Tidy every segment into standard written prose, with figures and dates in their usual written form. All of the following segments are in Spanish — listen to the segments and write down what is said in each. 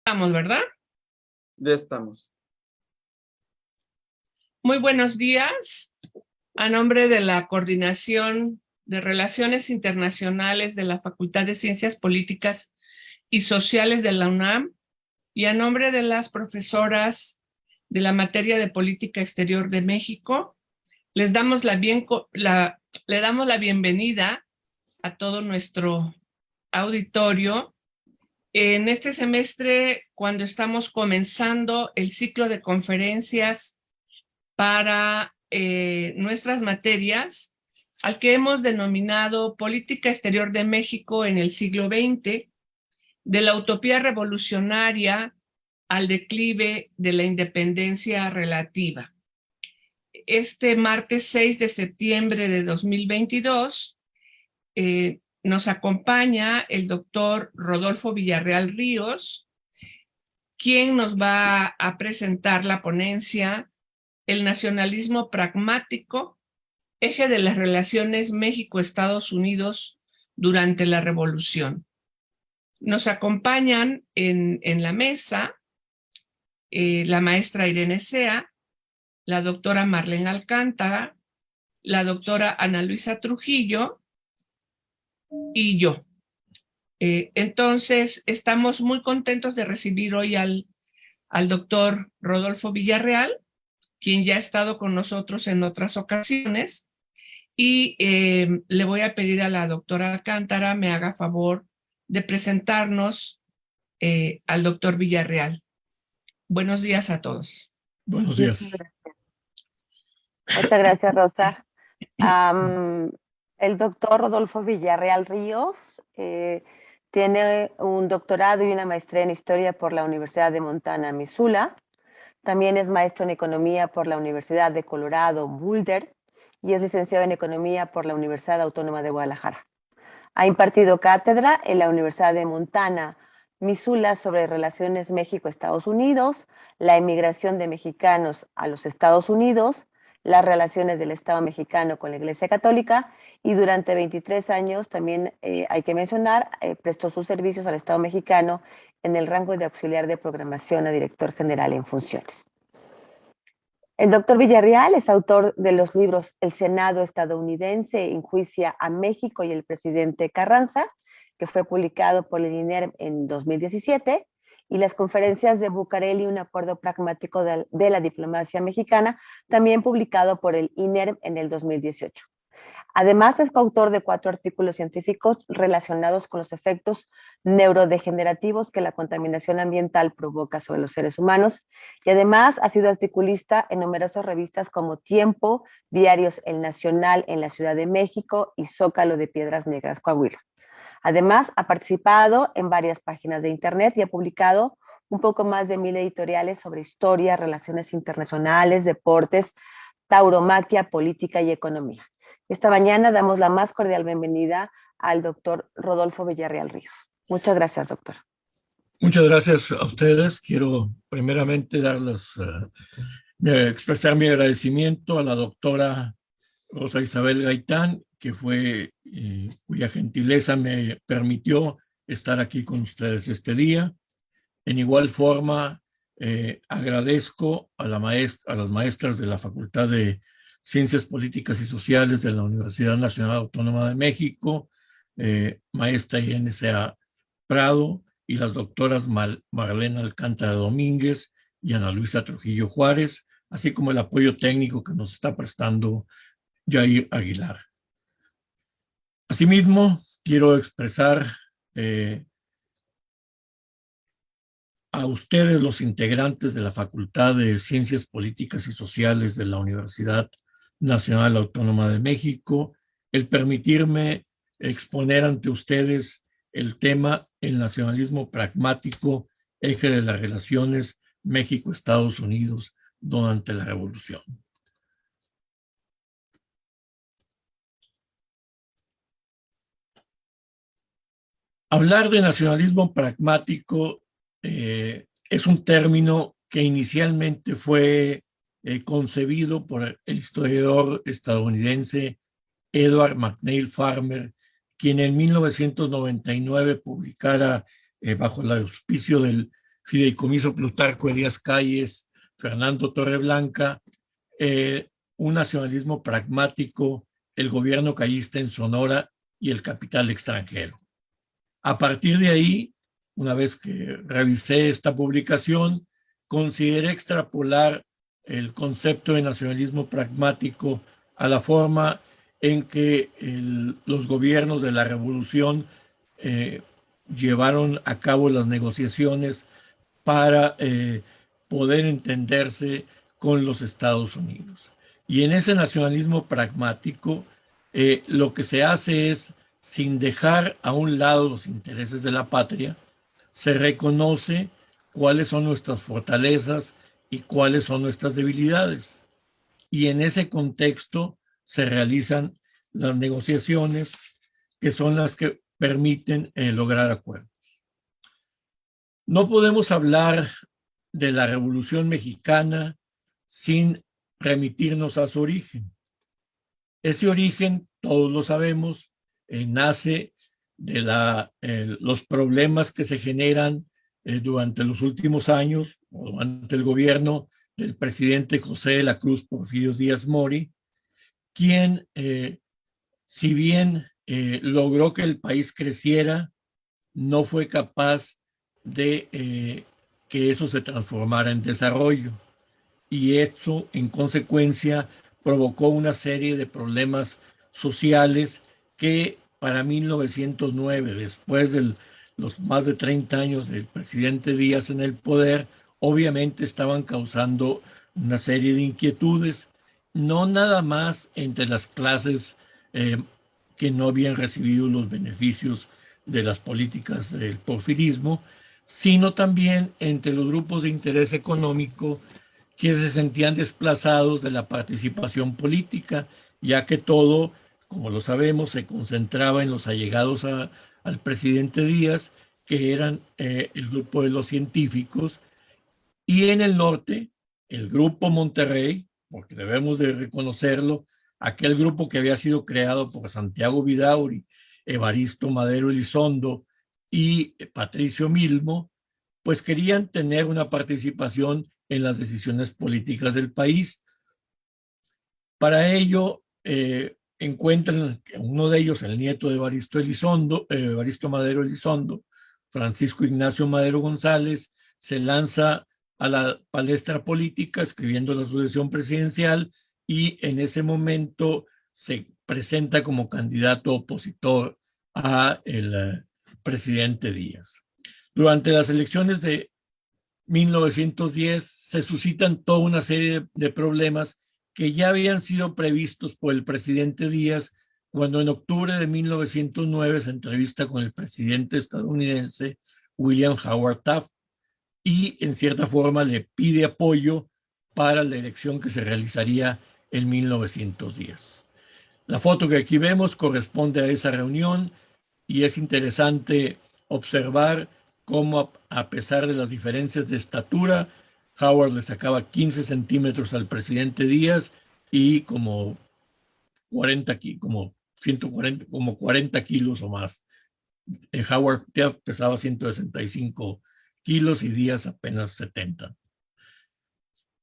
Estamos, ¿verdad? Ya estamos. Muy buenos días. A nombre de la Coordinación de Relaciones Internacionales de la Facultad de Ciencias Políticas y Sociales de la UNAM y a nombre de las profesoras de la materia de Política Exterior de México, le damos la bienvenida a todo nuestro auditorio en este semestre, cuando estamos comenzando el ciclo de conferencias para nuestras materias, al que hemos denominado Política Exterior de México en el siglo XX, de la utopía revolucionaria al declive de la independencia relativa. Este martes 6 de septiembre de 2022 nos acompaña el doctor Rodolfo Villarreal Ríos, quien nos va a presentar la ponencia El nacionalismo pragmático, eje de las relaciones México-Estados Unidos durante la Revolución. Nos acompañan en la mesa la maestra Irene Sea, la doctora Marlene Alcántara, la doctora Ana Luisa Trujillo y yo. Entonces, estamos muy contentos de recibir hoy al doctor Rodolfo Villarreal, quien ya ha estado con nosotros en otras ocasiones, y le voy a pedir a la doctora Alcántara me haga favor de presentarnos al doctor Villarreal. Buenos días a todos. Buenos días. Muchas gracias, Rosa. El doctor Rodolfo Villarreal Ríos tiene un doctorado y una maestría en Historia por la Universidad de Montana, Missoula. También es maestro en Economía por la Universidad de Colorado, Boulder, y es licenciado en Economía por la Universidad Autónoma de Guadalajara. Ha impartido cátedra en la Universidad de Montana, Missoula, sobre relaciones México-Estados Unidos, la emigración de mexicanos a los Estados Unidos, las relaciones del Estado mexicano con la Iglesia Católica, y durante 23 años también hay que mencionar, prestó sus servicios al Estado mexicano en el rango de auxiliar de programación a director general en funciones. El doctor Villarreal es autor de los libros El Senado estadounidense enjuicia a México y el presidente Carranza, que fue publicado por el INERM en 2017, y las conferencias de Bucareli, un acuerdo pragmático de la diplomacia mexicana, también publicado por el INERM en el 2018. Además, es coautor de 4 artículos científicos relacionados con los efectos neurodegenerativos que la contaminación ambiental provoca sobre los seres humanos, y además ha sido articulista en numerosas revistas como Tiempo, diarios El Nacional en la Ciudad de México y Zócalo de Piedras Negras, Coahuila. Además, ha participado en varias páginas de internet y ha publicado un poco más de 1000 editoriales sobre historia, relaciones internacionales, deportes, tauromaquia, política y economía. Esta mañana damos la más cordial bienvenida al doctor Rodolfo Villarreal Ríos. Muchas gracias, doctor. Muchas gracias a ustedes. Quiero primeramente expresar mi agradecimiento a la doctora Rosa Isabel Gaitán, que fue cuya gentileza me permitió estar aquí con ustedes este día. En igual forma, agradezco a las maestras de la Facultad de Ciencias Políticas y Sociales de la Universidad Nacional Autónoma de México, maestra Irene Sea Prado, y las doctoras Marlene Alcántara Domínguez y Ana Luisa Trujillo Juárez, así como el apoyo técnico que nos está prestando Jair Aguilar. Asimismo, quiero expresar a ustedes, los integrantes de la Facultad de Ciencias Políticas y Sociales de la Universidad Nacional Autónoma de México, el permitirme exponer ante ustedes el tema El nacionalismo pragmático, eje de las relaciones México-Estados Unidos durante la Revolución. Hablar de nacionalismo pragmático es un término que inicialmente fue concebido por el historiador estadounidense Edward McNeill Farmer, quien en 1999 publicara bajo el auspicio del Fideicomiso Plutarco Elías Calles, Fernando Torreblanca, un nacionalismo pragmático, el gobierno callista en Sonora y el capital extranjero. A partir de ahí, una vez que revisé esta publicación, consideré extrapolar el concepto de nacionalismo pragmático a la forma en que los gobiernos de la revolución llevaron a cabo las negociaciones para poder entenderse con los Estados Unidos. Y en ese nacionalismo pragmático, lo que se hace es, sin dejar a un lado los intereses de la patria, se reconoce cuáles son nuestras fortalezas y cuáles son nuestras debilidades. Y en ese contexto se realizan las negociaciones, que son las que permiten lograr acuerdos. No podemos hablar de la Revolución Mexicana sin remitirnos a su origen. Ese origen, todos lo sabemos, nace de los problemas que se generan durante los últimos años, o durante el gobierno del presidente José de la Cruz Porfirio Díaz Mori, quien, si bien logró que el país creciera, no fue capaz de que eso se transformara en desarrollo. Y esto, en consecuencia, provocó una serie de problemas sociales que para 1909, después de los más de 30 años del presidente Díaz en el poder, obviamente estaban causando una serie de inquietudes, no nada más entre las clases que no habían recibido los beneficios de las políticas del porfirismo, sino también entre los grupos de interés económico que se sentían desplazados de la participación política, ya que todo, como lo sabemos, se concentraba en los allegados al presidente Díaz, que eran el grupo de los científicos, y en el norte, el grupo Monterrey, porque debemos de reconocerlo, aquel grupo que había sido creado por Santiago Vidaurri, Evaristo Madero Elizondo y Patricio Milmo, pues querían tener una participación en las decisiones políticas del país. Para ello, encuentran uno de ellos, el nieto de Evaristo Madero Elizondo, Francisco Ignacio Madero González, se lanza a la palestra política escribiendo la sucesión presidencial y en ese momento se presenta como candidato opositor a el presidente Díaz. Durante las elecciones de 1910 se suscitan toda una serie de problemas que ya habían sido previstos por el presidente Díaz cuando en octubre de 1909 se entrevista con el presidente estadounidense William Howard Taft y en cierta forma le pide apoyo para la elección que se realizaría en 1910. La foto que aquí vemos corresponde a esa reunión y es interesante observar cómo, a pesar de las diferencias de estatura, Howard le sacaba 15 centímetros al presidente Díaz y como 40 kilos o más. Howard pesaba 165 kilos y Díaz apenas 70.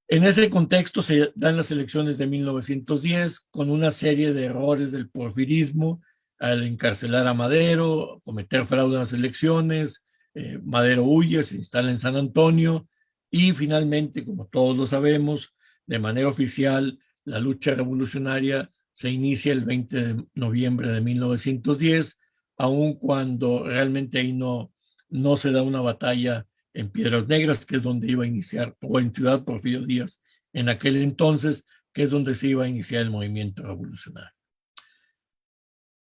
En ese contexto se dan las elecciones de 1910 con una serie de errores del porfirismo al encarcelar a Madero, cometer fraude en las elecciones. Madero huye, se instala en San Antonio y finalmente, como todos lo sabemos, de manera oficial, la lucha revolucionaria se inicia el 20 de noviembre de 1910, aun cuando realmente ahí no se da una batalla en Piedras Negras, que es donde iba a iniciar, o en Ciudad Porfirio Díaz, en aquel entonces, que es donde se iba a iniciar el movimiento revolucionario.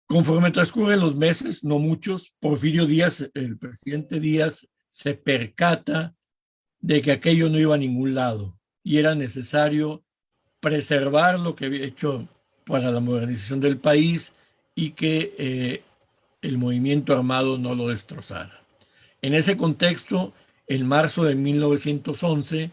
Conforme transcurren los meses, no muchos, Porfirio Díaz, el presidente Díaz, se percata de que aquello no iba a ningún lado y era necesario preservar lo que había hecho para la modernización del país y que el movimiento armado no lo destrozara. En ese contexto, en marzo de 1911,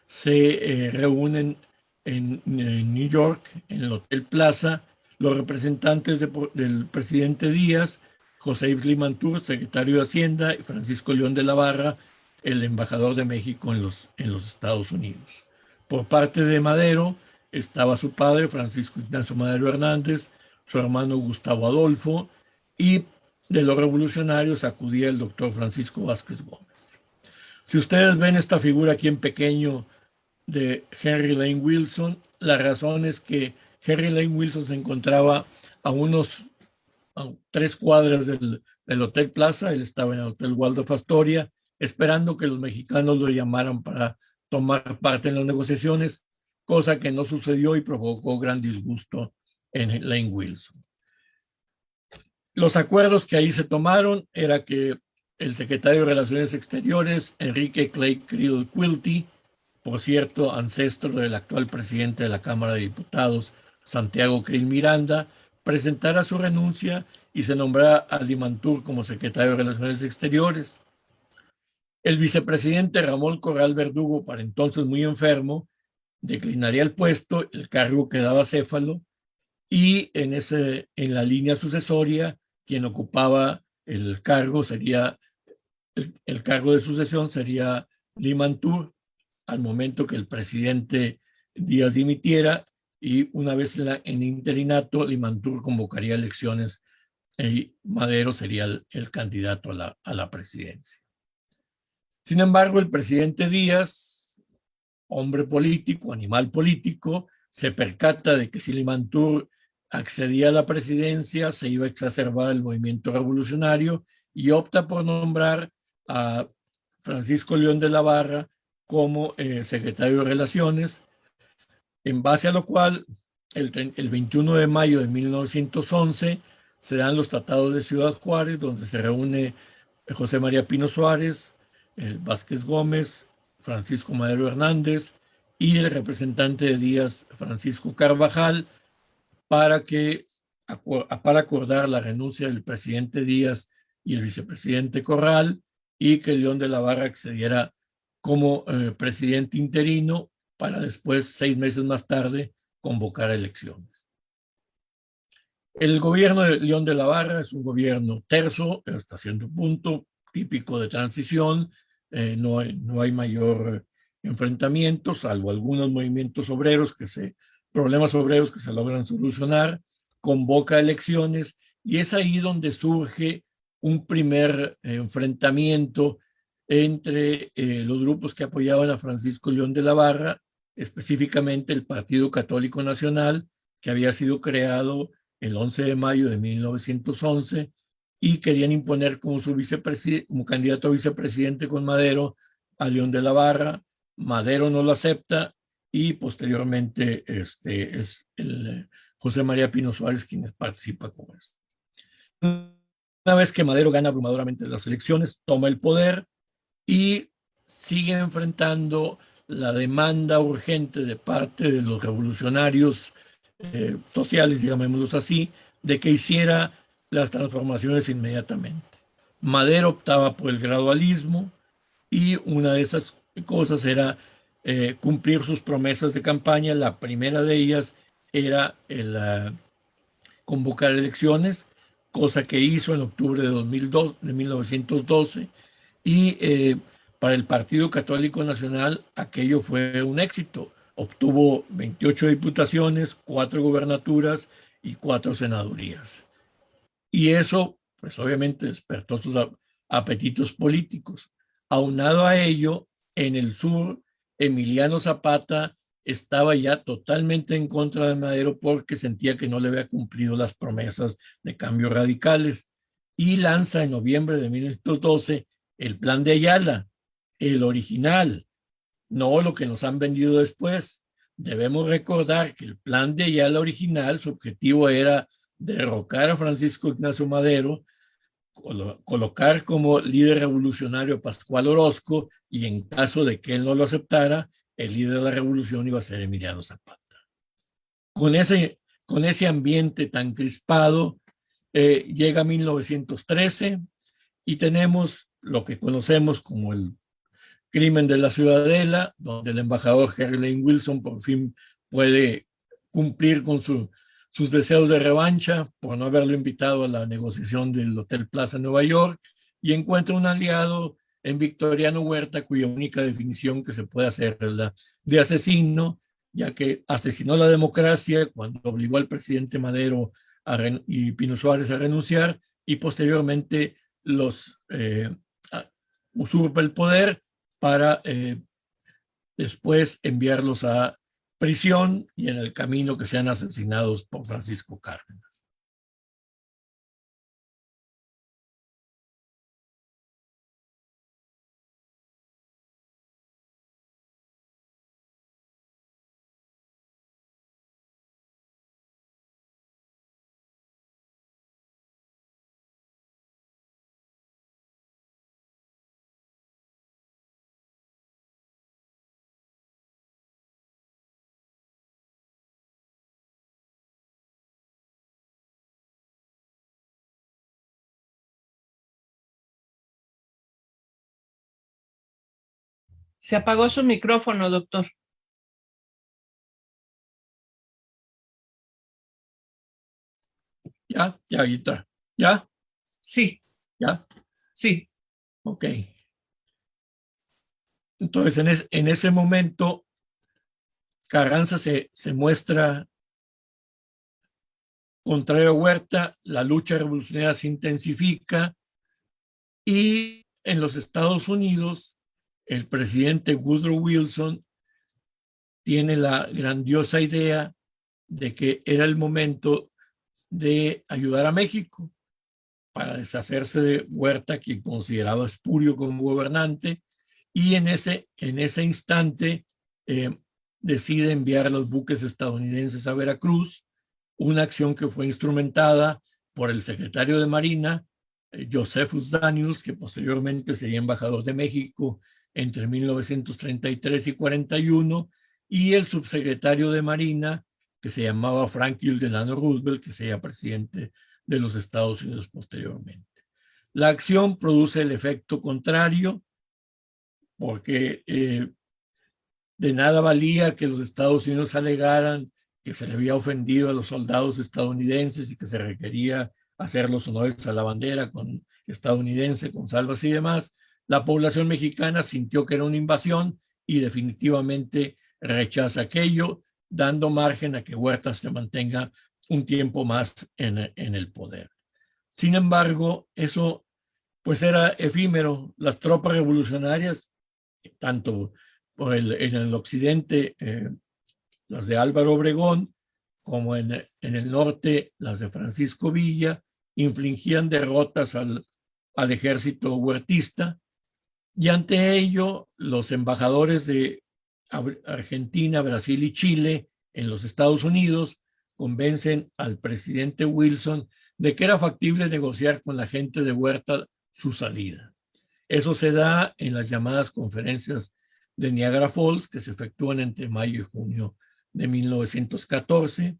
se reúnen en New York, en el Hotel Plaza, los representantes del presidente Díaz, José Yves Limantour, secretario de Hacienda, y Francisco León de la Barra, el embajador de México en los Estados Unidos. Por parte de Madero estaba su padre, Francisco Ignacio Madero Hernández, su hermano Gustavo Adolfo, y de los revolucionarios acudía el doctor Francisco Vázquez Gómez. Si ustedes ven esta figura aquí en pequeño de Henry Lane Wilson, la razón es que Henry Lane Wilson se encontraba a 3 cuadras del Hotel Plaza. Él estaba en el Hotel Waldorf Astoria, esperando que los mexicanos lo llamaran para tomar parte en las negociaciones, cosa que no sucedió y provocó gran disgusto en Lane Wilson. Los acuerdos que ahí se tomaron era que el secretario de Relaciones Exteriores, Enrique Clay Krill Quilty, por cierto, ancestro del actual presidente de la Cámara de Diputados, Santiago Krill Miranda, presentara su renuncia y se nombrara a Limantur como secretario de Relaciones Exteriores. El vicepresidente Ramón Corral Verdugo, para entonces muy enfermo, declinaría el puesto, el cargo quedaba acéfalo, y en la línea sucesoria, quien ocupaba el cargo el cargo de sucesión sería Limantur, al momento que el presidente Díaz dimitiera, y una vez en interinato, Limantur convocaría elecciones y Madero sería el candidato a la presidencia. Sin embargo, el presidente Díaz, hombre político, animal político, se percata de que si Limantur accedía a la presidencia, se iba a exacerbar el movimiento revolucionario y opta por nombrar a Francisco León de la Barra como secretario de Relaciones, en base a lo cual el 21 de mayo de 1911 se dan los tratados de Ciudad Juárez, donde se reúne José María Pino Suárez, Vázquez Gómez, Francisco Madero Hernández y el representante de Díaz, Francisco Carvajal, para acordar la renuncia del presidente Díaz y el vicepresidente Corral, y que León de la Barra accediera como presidente interino para después, 6 meses más tarde, convocar elecciones. El gobierno de León de la Barra es un gobierno terso, hasta cierto punto, típico de transición. No hay mayor enfrentamiento, salvo algunos movimientos obreros problemas obreros que se logran solucionar, convoca elecciones, y es ahí donde surge un primer enfrentamiento entre los grupos que apoyaban a Francisco León de la Barra, específicamente el Partido Católico Nacional, que había sido creado el 11 de mayo de 1911, y querían imponer como candidato a vicepresidente con Madero a León de la Barra. Madero no lo acepta y posteriormente es José María Pino Suárez quien participa con esto. Una vez que Madero gana abrumadoramente las elecciones, toma el poder y sigue enfrentando la demanda urgente de parte de los revolucionarios sociales, llamémoslos así, de que hiciera las transformaciones inmediatamente. Madero optaba por el gradualismo y una de esas cosas era cumplir sus promesas de campaña. La primera de ellas era convocar elecciones, cosa que hizo en octubre de 1912, y para el Partido Católico Nacional aquello fue un éxito. Obtuvo 28 diputaciones, 4 gubernaturas y 4 senadurías. Y eso, pues obviamente despertó sus apetitos políticos. Aunado a ello, en el sur, Emiliano Zapata estaba ya totalmente en contra de Madero porque sentía que no le había cumplido las promesas de cambios radicales, y lanza en noviembre de 1912 el Plan de Ayala, el original, no lo que nos han vendido después. Debemos recordar que el Plan de Ayala original, su objetivo era derrocar a Francisco Ignacio Madero, colocar como líder revolucionario a Pascual Orozco, y en caso de que él no lo aceptara, el líder de la revolución iba a ser Emiliano Zapata. Con ese ambiente tan crispado, llega 1913 y tenemos lo que conocemos como el crimen de la Ciudadela, donde el embajador Henry Lane Wilson por fin puede cumplir con sus deseos de revancha por no haberlo invitado a la negociación del Hotel Plaza en Nueva York, y encuentra un aliado en Victoriano Huerta, cuya única definición que se puede hacer es la de asesino, ya que asesinó la democracia cuando obligó al presidente Madero y Pino Suárez a renunciar, y posteriormente los usurpa el poder para después enviarlos a prisión y en el camino que sean asesinados por Francisco Cárdenas. Se apagó su micrófono, doctor. Ya, ahorita. ¿Ya? Sí. ¿Ya? Sí. Ok. Entonces, en ese momento, Carranza se muestra contrario a Huerta, la lucha revolucionaria se intensifica y en los Estados Unidos, el presidente Woodrow Wilson tiene la grandiosa idea de que era el momento de ayudar a México para deshacerse de Huerta, quien consideraba espurio como gobernante, y en ese instante decide enviar los buques estadounidenses a Veracruz, una acción que fue instrumentada por el secretario de Marina, Josephus Daniels, que posteriormente sería embajador de México entre 1933 y 41, y el subsecretario de Marina, que se llamaba Franklin Delano Roosevelt, que sería presidente de los Estados Unidos posteriormente. La acción produce el efecto contrario, porque de nada valía que los Estados Unidos alegaran que se le había ofendido a los soldados estadounidenses y que se requería hacer los honores a la bandera estadounidense con salvas y demás. La población mexicana sintió que era una invasión y definitivamente rechaza aquello, dando margen a que Huerta se mantenga un tiempo más en el poder. Sin embargo, eso pues era efímero. Las tropas revolucionarias, tanto en el occidente, las de Álvaro Obregón, como en el norte, las de Francisco Villa, infligían derrotas al ejército huertista, y ante ello los embajadores de Argentina, Brasil y Chile en los Estados Unidos convencen al presidente Wilson de que era factible negociar con la gente de Huerta su salida. Eso se da en las llamadas conferencias de Niagara Falls, que se efectúan entre mayo y junio de 1914.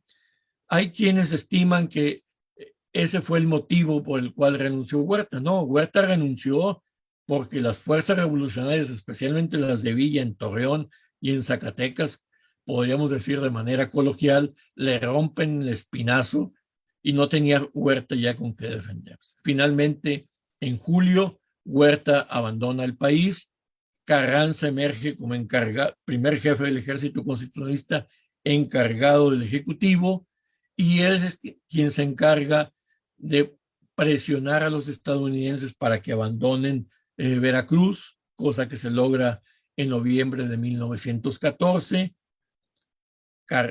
Hay quienes estiman que ese fue el motivo por el cual renunció Huerta. No, Huerta renunció porque las fuerzas revolucionarias, especialmente las de Villa en Torreón y en Zacatecas, podríamos decir de manera coloquial, le rompen el espinazo y no tenía Huerta ya con qué defenderse. Finalmente, en julio, Huerta abandona el país. Carranza emerge como primer jefe del ejército constitucionalista encargado del Ejecutivo, y él es quien se encarga de presionar a los estadounidenses para que abandonen Veracruz, cosa que se logra en noviembre de 1914.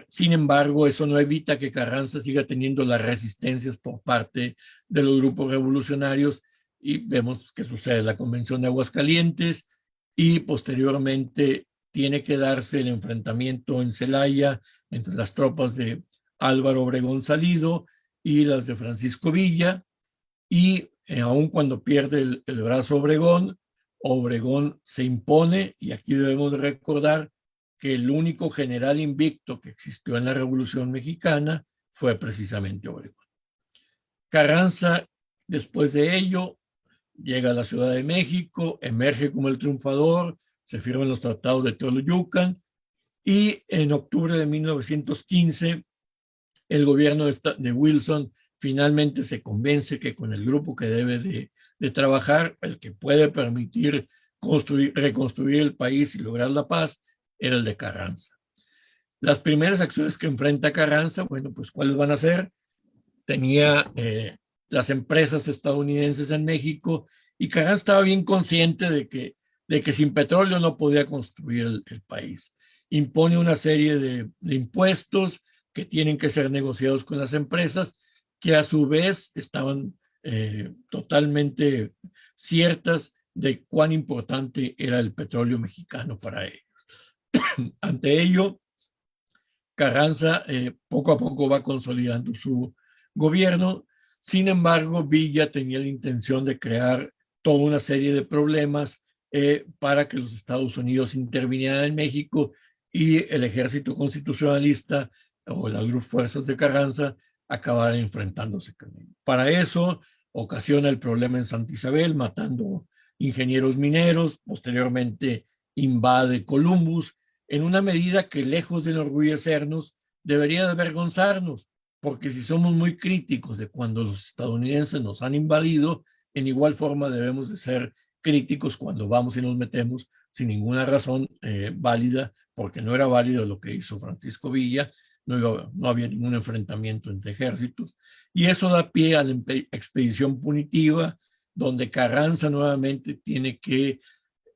Sin embargo, eso no evita que Carranza siga teniendo las resistencias por parte de los grupos revolucionarios, y vemos que sucede la Convención de Aguascalientes y posteriormente tiene que darse el enfrentamiento en Celaya entre las tropas de Álvaro Obregón Salido y las de Francisco Villa, y aun cuando pierde el brazo Obregón se impone, y aquí debemos recordar que el único general invicto que existió en la Revolución Mexicana fue precisamente Obregón. Carranza, después de ello, llega a la Ciudad de México, emerge como el triunfador, se firman los tratados de Teoloyucan, y en octubre de 1915 el gobierno de Wilson finalmente se convence que con el grupo que debe de trabajar, el que puede permitir reconstruir el país y lograr la paz era el de Carranza. Las primeras acciones que enfrenta Carranza, bueno, pues ¿cuáles van a ser? Tenía las empresas estadounidenses en México y Carranza estaba bien consciente de que sin petróleo no podía construir el país. Impone una serie de impuestos que tienen que ser negociados con las empresas, que a su vez estaban totalmente ciertas de cuán importante era el petróleo mexicano para ellos. Ante ello, Carranza poco a poco va consolidando su gobierno. Sin embargo, Villa tenía la intención de crear toda una serie de problemas para que los Estados Unidos intervinieran en México y el ejército constitucionalista o las fuerzas de Carranza acabaran enfrentándose con él. Para eso ocasiona el problema en Santa Isabel, matando ingenieros mineros. Posteriormente invade Columbus, en una medida que, lejos de enorgullecernos, debería de avergonzarnos, porque si somos muy críticos de cuando los estadounidenses nos han invadido, en igual forma debemos de ser críticos cuando vamos y nos metemos sin ninguna razón válida, porque no era válido lo que hizo Francisco Villa, no había ningún enfrentamiento entre ejércitos, y eso da pie a la expedición punitiva, donde Carranza nuevamente tiene que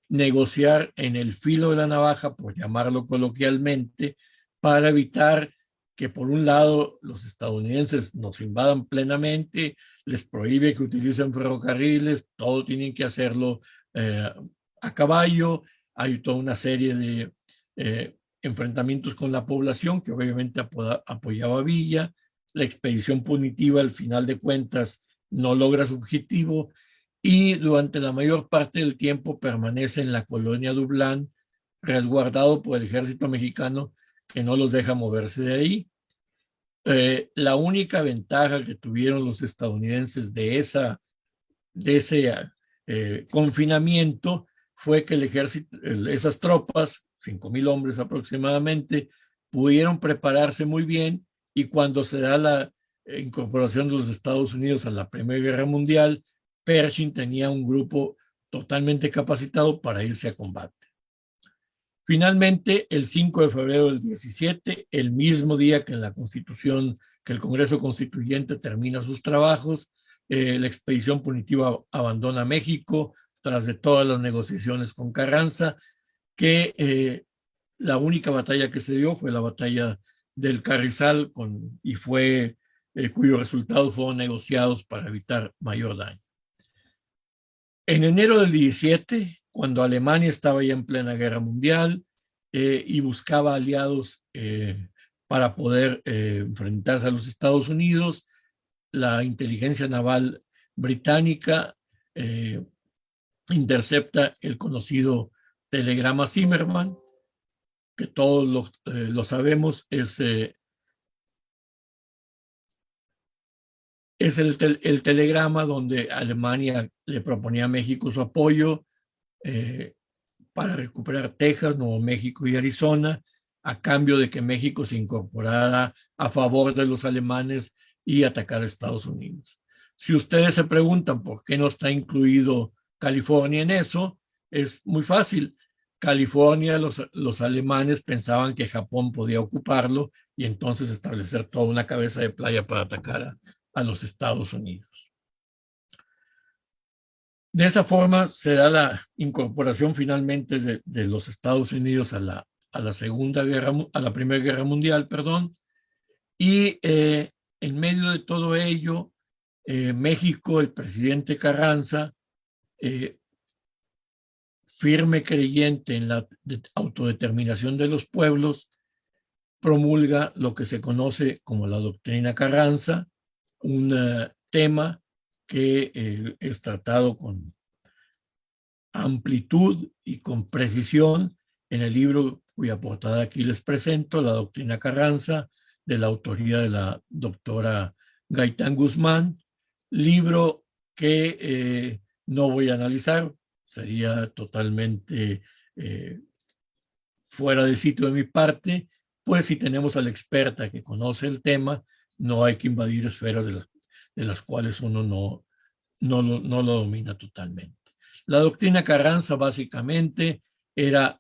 negociar en el filo de la navaja, por llamarlo coloquialmente, para evitar que por un lado los estadounidenses nos invadan plenamente, les prohíbe que utilicen ferrocarriles, todo tienen que hacerlo a caballo, hay toda una serie de enfrentamientos con la población que obviamente apoyaba a Villa, la expedición punitiva al final de cuentas no logra su objetivo y durante la mayor parte del tiempo permanece en la colonia Dublán, resguardado por el ejército mexicano que no los deja moverse de ahí. La única ventaja que tuvieron los estadounidenses de ese confinamiento fue que el ejército, esas tropas, 5,000 hombres aproximadamente, pudieron prepararse muy bien y cuando se da la incorporación de los Estados Unidos a la Primera Guerra Mundial, Pershing tenía un grupo totalmente capacitado para irse a combate. Finalmente, el 5 de febrero del 17, el mismo día que la Constitución, que el Congreso Constituyente termina sus trabajos, la expedición punitiva abandona México tras de todas las negociaciones con Carranza, que la única batalla que se dio fue la batalla del Carrizal y fue cuyos resultados fueron negociados para evitar mayor daño. En enero del 17, cuando Alemania estaba ya en plena guerra mundial y buscaba aliados para poder enfrentarse a los Estados Unidos, la inteligencia naval británica intercepta el conocido telegrama Zimmerman, que todos lo sabemos, es el telegrama donde Alemania le proponía a México su apoyo para recuperar Texas, Nuevo México y Arizona, a cambio de que México se incorporara a favor de los alemanes y atacar a Estados Unidos. Si ustedes se preguntan por qué no está incluido California en eso, es muy fácil. California, los alemanes pensaban que Japón podía ocuparlo y entonces establecer toda una cabeza de playa para atacar a los Estados Unidos. De esa forma se da la incorporación finalmente de los Estados Unidos a la Primera Guerra Mundial, perdón, y en medio de todo ello, México, el presidente Carranza, firme creyente en la autodeterminación de los pueblos, promulga lo que se conoce como la doctrina Carranza, un tema que es tratado con amplitud y con precisión en el libro cuya portada aquí les presento, La Doctrina Carranza, de la autoría de la doctora Gaitán Guzmán, libro que no voy a analizar, sería totalmente fuera de sitio de mi parte, pues si tenemos a la experta que conoce el tema, no hay que invadir esferas de las cuales uno no lo domina totalmente. La doctrina Carranza básicamente era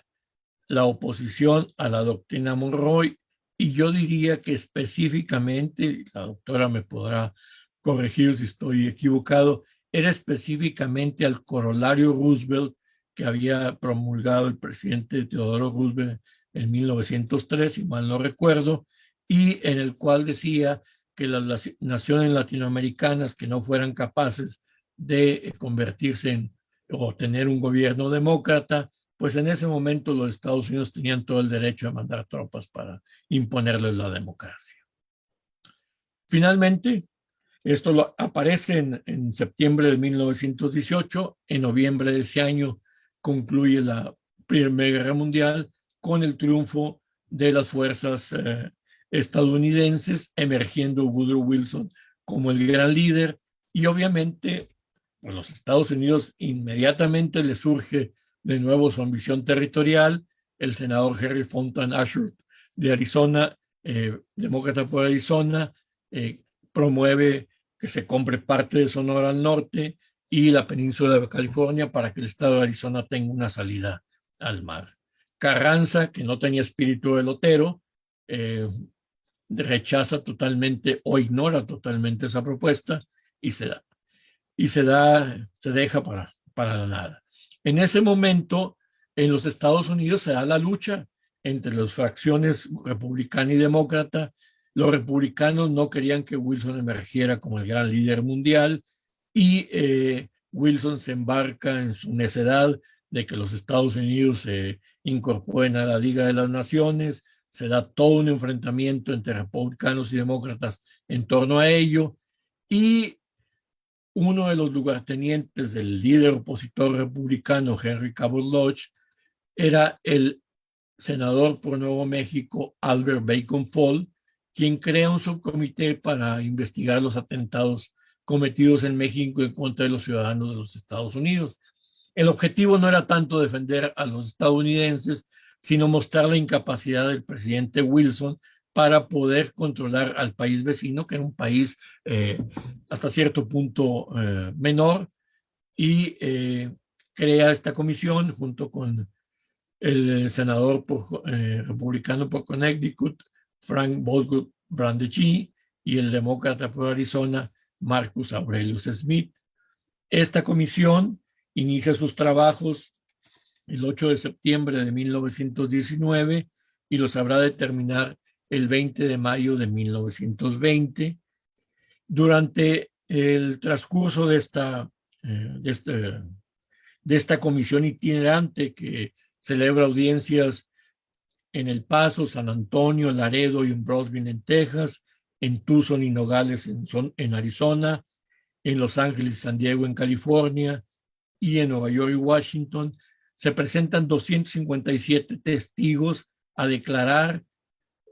la oposición a la doctrina Monroe, y yo diría que específicamente, la doctora me podrá corregir si estoy equivocado, era específicamente al corolario Roosevelt que había promulgado el presidente Teodoro Roosevelt en 1903, si mal no recuerdo, y en el cual decía que las naciones latinoamericanas que no fueran capaces de convertirse en o tener un gobierno demócrata, pues en ese momento los Estados Unidos tenían todo el derecho de mandar tropas para imponerles la democracia. Finalmente, esto aparece en septiembre de 1918. En noviembre de ese año concluye la Primera Guerra Mundial con el triunfo de las fuerzas estadounidenses, emergiendo Woodrow Wilson como el gran líder. Y obviamente a los Estados Unidos inmediatamente le surge de nuevo su ambición territorial. El senador Henry Fontan Ashford de Arizona, demócrata por Arizona, promueve que se compre parte de Sonora al norte y la península de California para que el estado de Arizona tenga una salida al mar. Carranza, que no tenía espíritu pelotero, rechaza totalmente o ignora totalmente esa propuesta y se deja para la nada. En ese momento, en los Estados Unidos se da la lucha entre las fracciones republicana y demócrata. Los republicanos no querían que Wilson emergiera como el gran líder mundial y Wilson se embarca en su necedad de que los Estados Unidos se incorporen a la Liga de las Naciones. Se da todo un enfrentamiento entre republicanos y demócratas en torno a ello, y uno de los lugartenientes del líder opositor republicano Henry Cabot Lodge era el senador por Nuevo México Albert Bacon Fall, quien crea un subcomité para investigar los atentados cometidos en México en contra de los ciudadanos de los Estados Unidos. El objetivo no era tanto defender a los estadounidenses, sino mostrar la incapacidad del presidente Wilson para poder controlar al país vecino, que era un país hasta cierto punto menor, y crea esta comisión junto con el senador republicano por Connecticut, Frank Bosgood Brandegee, y el demócrata por Arizona, Marcus Aurelius Smith. Esta comisión inicia sus trabajos el 8 de septiembre de 1919 y los habrá de terminar el 20 de mayo de 1920. Durante el transcurso de esta comisión itinerante, que celebra audiencias en El Paso, San Antonio, Laredo y en Brownsville, en Texas, en Tucson y Nogales, en Arizona, en Los Ángeles y San Diego, en California, y en Nueva York y Washington, se presentan 257 testigos a declarar,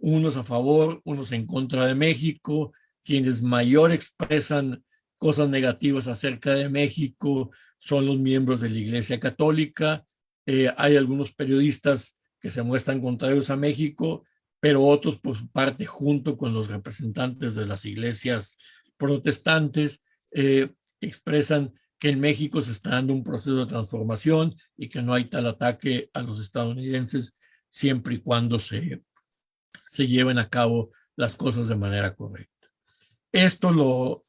unos a favor, unos en contra de México. Quienes mayor expresan cosas negativas acerca de México son los miembros de la Iglesia Católica. Hay algunos periodistas que se muestran contrarios a México, pero otros por su parte, junto con los representantes de las iglesias protestantes, expresan que en México se está dando un proceso de transformación y que no hay tal ataque a los estadounidenses siempre y cuando se lleven a cabo las cosas de manera correcta. Esto lo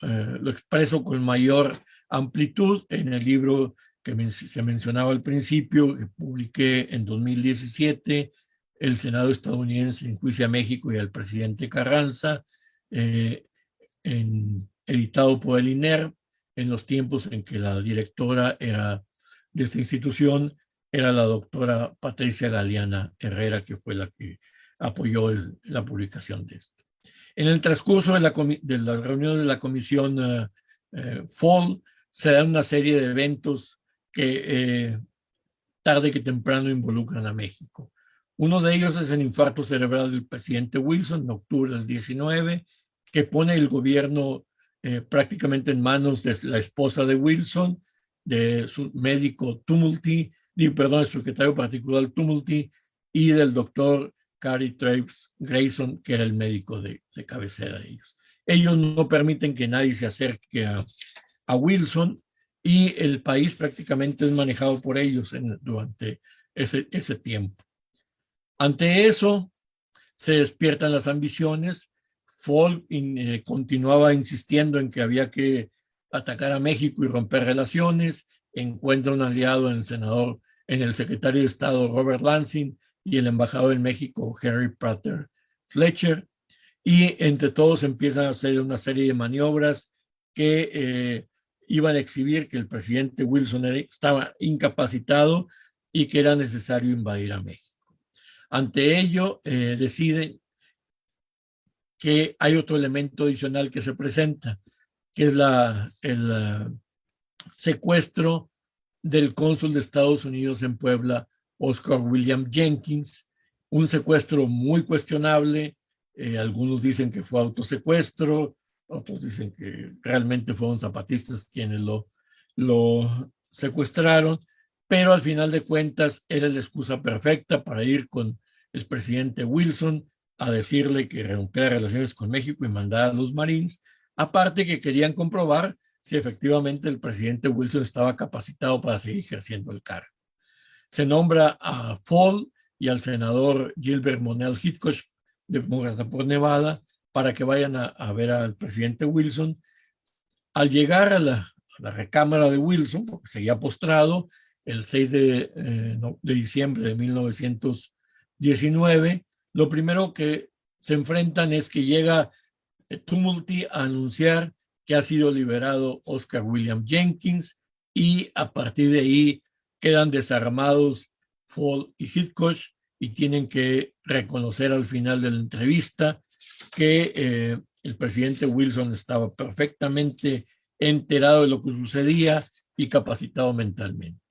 expreso con mayor amplitud en el libro que se mencionaba al principio, que publiqué en 2017, El Senado estadounidense enjuicia a México y al presidente Carranza, editado por el INER, en los tiempos en que la directora de esta institución era la doctora Patricia Galeana Herrera, que fue la que apoyó la publicación de esto. En el transcurso de la reunión de la comisión Fall, se dan una serie de eventos que tarde que temprano involucran a México. Uno de ellos es el infarto cerebral del presidente Wilson en octubre del 19, que pone el gobierno prácticamente en manos de la esposa de Wilson, de su médico Tumulty, el secretario particular Tumulty, y del doctor Cary Traves Grayson, que era el médico de cabecera de ellos. Ellos no permiten que nadie se acerque a Wilson, y el país prácticamente es manejado por ellos durante ese tiempo. Ante eso, se despiertan las ambiciones. Fall continuaba insistiendo en que había que atacar a México y romper relaciones. Encuentra un aliado en el secretario de Estado Robert Lansing y el embajador en México Henry Prater Fletcher. Y entre todos empiezan a hacer una serie de maniobras que iban a exhibir que el presidente Wilson estaba incapacitado y que era necesario invadir a México. Ante ello, deciden que hay otro elemento adicional que se presenta, que es el secuestro del cónsul de Estados Unidos en Puebla, Oscar William Jenkins, un secuestro muy cuestionable. Algunos dicen que fue autosecuestro, otros dicen que realmente fueron zapatistas quienes lo secuestraron, pero al final de cuentas era la excusa perfecta para ir con el presidente Wilson a decirle que rompiera relaciones con México y mandar a los Marines, aparte que querían comprobar si efectivamente el presidente Wilson estaba capacitado para seguir ejerciendo el cargo. Se nombra a Fall y al senador Gilbert Monell Hitchcock, demócrata por Nevada, para que vayan a ver al presidente Wilson. Al llegar a la recámara de Wilson, porque seguía postrado, el 6 de diciembre de 1919, lo primero que se enfrentan es que llega Tumulty a anunciar que ha sido liberado Oscar William Jenkins, y a partir de ahí quedan desarmados Fall y Hitchcock y tienen que reconocer al final de la entrevista que el presidente Wilson estaba perfectamente enterado de lo que sucedía y capacitado mentalmente.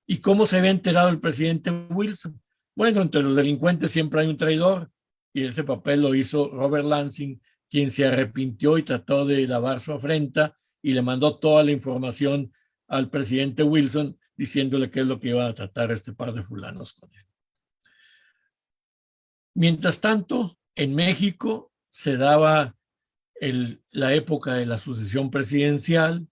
¿Y cómo se había enterado el presidente Wilson? Bueno, entre los delincuentes siempre hay un traidor, y ese papel lo hizo Robert Lansing, quien se arrepintió y trató de lavar su afrenta y le mandó toda la información al presidente Wilson diciéndole qué es lo que iban a tratar este par de fulanos con él. Mientras tanto, en México se daba la época de la sucesión presidencial.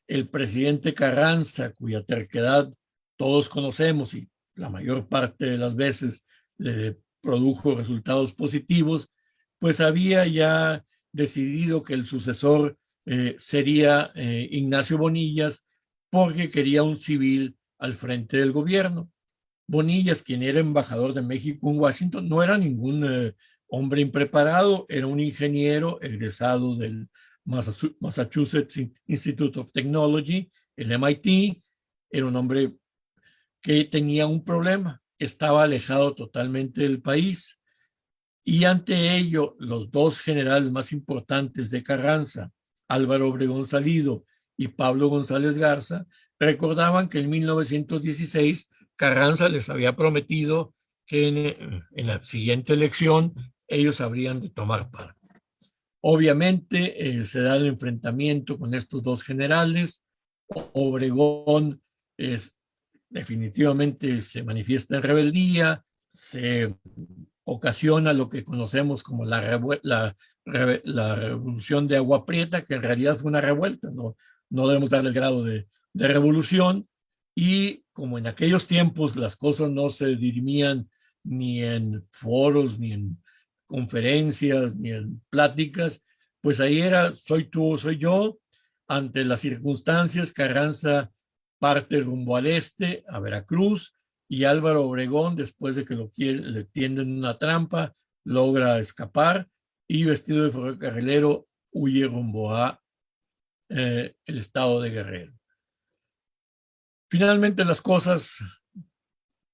El presidente Carranza, cuya terquedad todos conocemos y la mayor parte de las veces le produjo resultados positivos, pues había ya decidido que el sucesor sería Ignacio Bonillas, porque quería un civil al frente del gobierno. Bonillas, quien era embajador de México en Washington, no era ningún hombre impreparado, era un ingeniero egresado del Massachusetts Institute of Technology, el MIT. Era un hombre que tenía un problema, estaba alejado totalmente del país, y ante ello los dos generales más importantes de Carranza, Álvaro Obregón Salido y Pablo González Garza, recordaban que en 1916 Carranza les había prometido que en la siguiente elección ellos habrían de tomar parte. Obviamente se da el enfrentamiento con estos dos generales. Obregón definitivamente se manifiesta en rebeldía, se ocasiona lo que conocemos como la revolución de Agua Prieta, que en realidad fue una revuelta, no debemos darle el grado de revolución, y como en aquellos tiempos las cosas no se dirimían ni en foros, ni en conferencias, ni en pláticas, pues ahí era soy tú o soy yo. Ante las circunstancias, Carranza parte rumbo al este, a Veracruz, y Álvaro Obregón, después de que le tienden una trampa, logra escapar y, vestido de ferrocarrilero, huye rumbo a el estado de Guerrero. Finalmente las cosas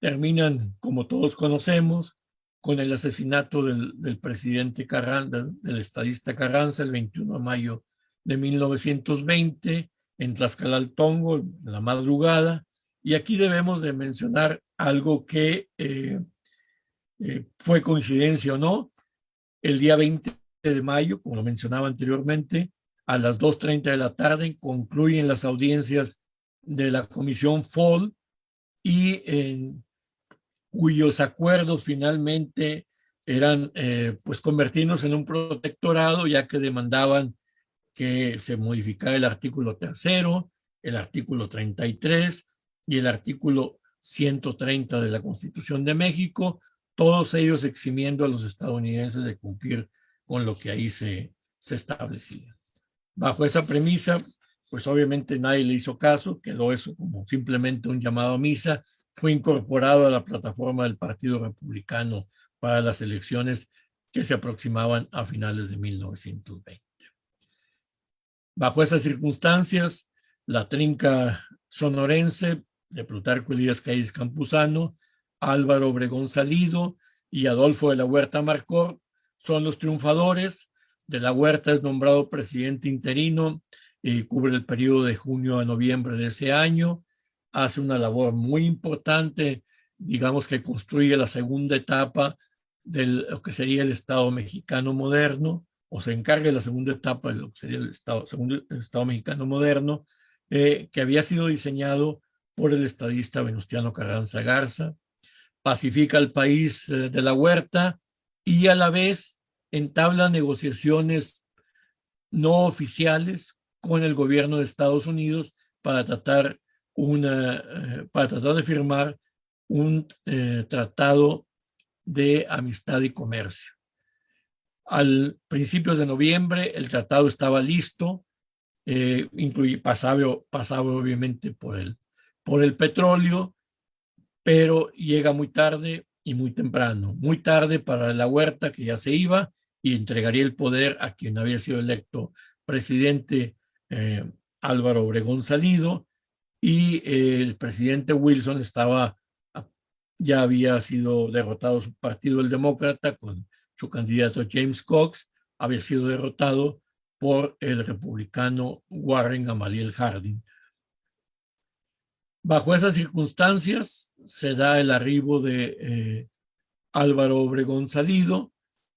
terminan, como todos conocemos, con el asesinato del presidente Carranza, del estadista Carranza, el 21 de mayo de 1920, en Tlaxcalaltongo, en la madrugada. Y aquí debemos de mencionar algo que fue coincidencia o no. El día 20 de mayo, como lo mencionaba anteriormente, a las 2:30 de la tarde concluyen las audiencias de la Comisión Fall, y cuyos acuerdos finalmente eran pues convertirnos en un protectorado, ya que demandaban que se modificara el artículo 3, el artículo 33 y el artículo 130 de la Constitución de México, todos ellos eximiendo a los estadounidenses de cumplir con lo que ahí se establecía. Bajo esa premisa, pues obviamente nadie le hizo caso, quedó eso como simplemente un llamado a misa, fue incorporado a la plataforma del Partido Republicano para las elecciones que se aproximaban a finales de 1920. Bajo esas circunstancias, la trinca sonorense de Plutarco Elías Calles Campuzano, Álvaro Obregón Salido y Adolfo de la Huerta Marcor son los triunfadores. De la Huerta es nombrado presidente interino y cubre el periodo de junio a noviembre de ese año. Hace una labor muy importante, digamos que construye la segunda etapa de lo que sería el Estado mexicano moderno, o se encarga de la segunda etapa de lo que sería el Estado mexicano moderno, que había sido diseñado por el estadista Venustiano Carranza Garza. Pacifica el país de la Huerta y a la vez entabla negociaciones no oficiales con el gobierno de Estados Unidos para tratar de firmar un tratado de amistad y comercio. Al principios de noviembre el tratado estaba listo, pasaba obviamente por el petróleo, pero llega muy tarde y muy temprano. Muy tarde para la Huerta, que ya se iba y entregaría el poder a quien había sido electo presidente, Álvaro Obregón Salido, y el presidente Wilson ya había sido derrotado su partido, el Demócrata, con su candidato James Cox, había sido derrotado por el republicano Warren Gamaliel Harding. Bajo esas circunstancias se da el arribo de Álvaro Obregón Salido,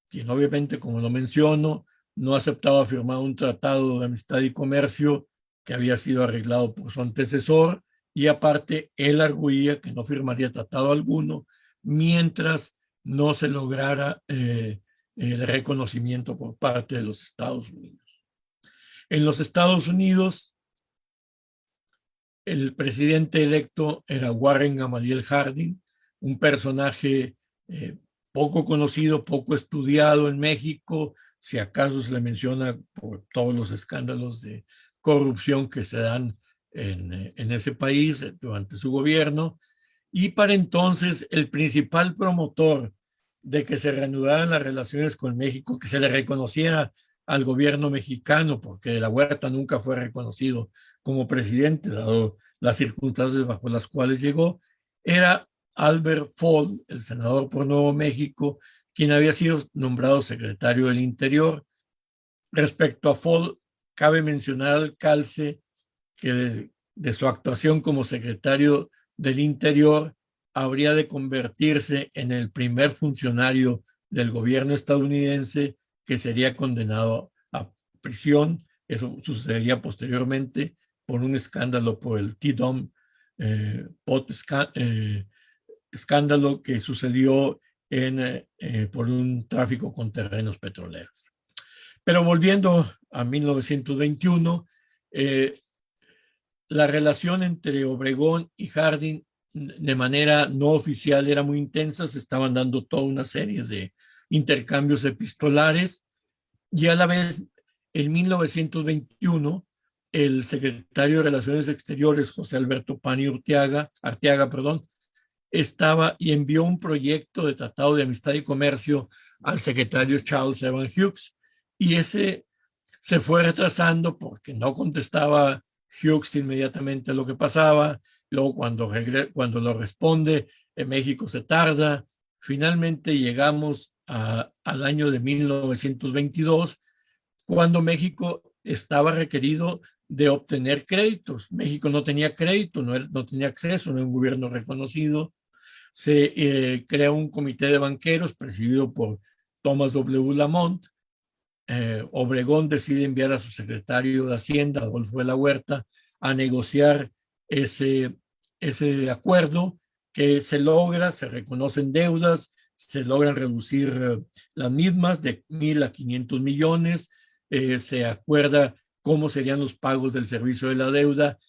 quien obviamente, como lo menciono, no aceptaba firmar un tratado de amistad y comercio que había sido arreglado por su antecesor, y aparte él arguía que no firmaría tratado alguno mientras no se lograra el reconocimiento por parte de los Estados Unidos. En los Estados Unidos, el presidente electo era Warren Gamaliel Harding, un personaje poco conocido, poco estudiado en México, si acaso se le menciona por todos los escándalos de corrupción que se dan en ese país durante su gobierno, y para entonces el principal promotor de que se reanudaran las relaciones con México, que se le reconociera al gobierno mexicano, porque la Huerta nunca fue reconocido como presidente, dado las circunstancias bajo las cuales llegó, era Albert Fall, el senador por Nuevo México, quien había sido nombrado secretario del Interior. Respecto a Fall, cabe mencionar al calce que de su actuación como secretario del Interior habría de convertirse en el primer funcionario del gobierno estadounidense que sería condenado a prisión. Eso sucedería posteriormente por un escándalo, por el T-Dom escándalo que sucedió por un tráfico con terrenos petroleros. Pero volviendo a 1921, la relación entre Obregón y Harding de manera no oficial era muy intensa, se estaban dando toda una serie de intercambios epistolares, y a la vez en 1921 el secretario de Relaciones Exteriores, José Alberto Pani Arteaga, estaba y envió un proyecto de tratado de amistad y comercio al secretario Charles Evan Hughes, y ese se fue retrasando porque no contestaba Hughes inmediatamente a lo que pasaba. Luego cuando lo responde, en México se tarda. Finalmente llegamos al año de 1922, cuando México estaba requerido de obtener créditos. México no tenía crédito, no tenía acceso, no era un gobierno reconocido. Se crea un comité de banqueros presidido por Thomas W. Lamont. Obregón decide enviar a su secretario de Hacienda, Adolfo de la Huerta, a negociar ese acuerdo que se logra, se reconocen deudas, se logran reducir las mismas de 1,000 a 500 millones, se acuerda cómo serían los pagos del servicio de la deuda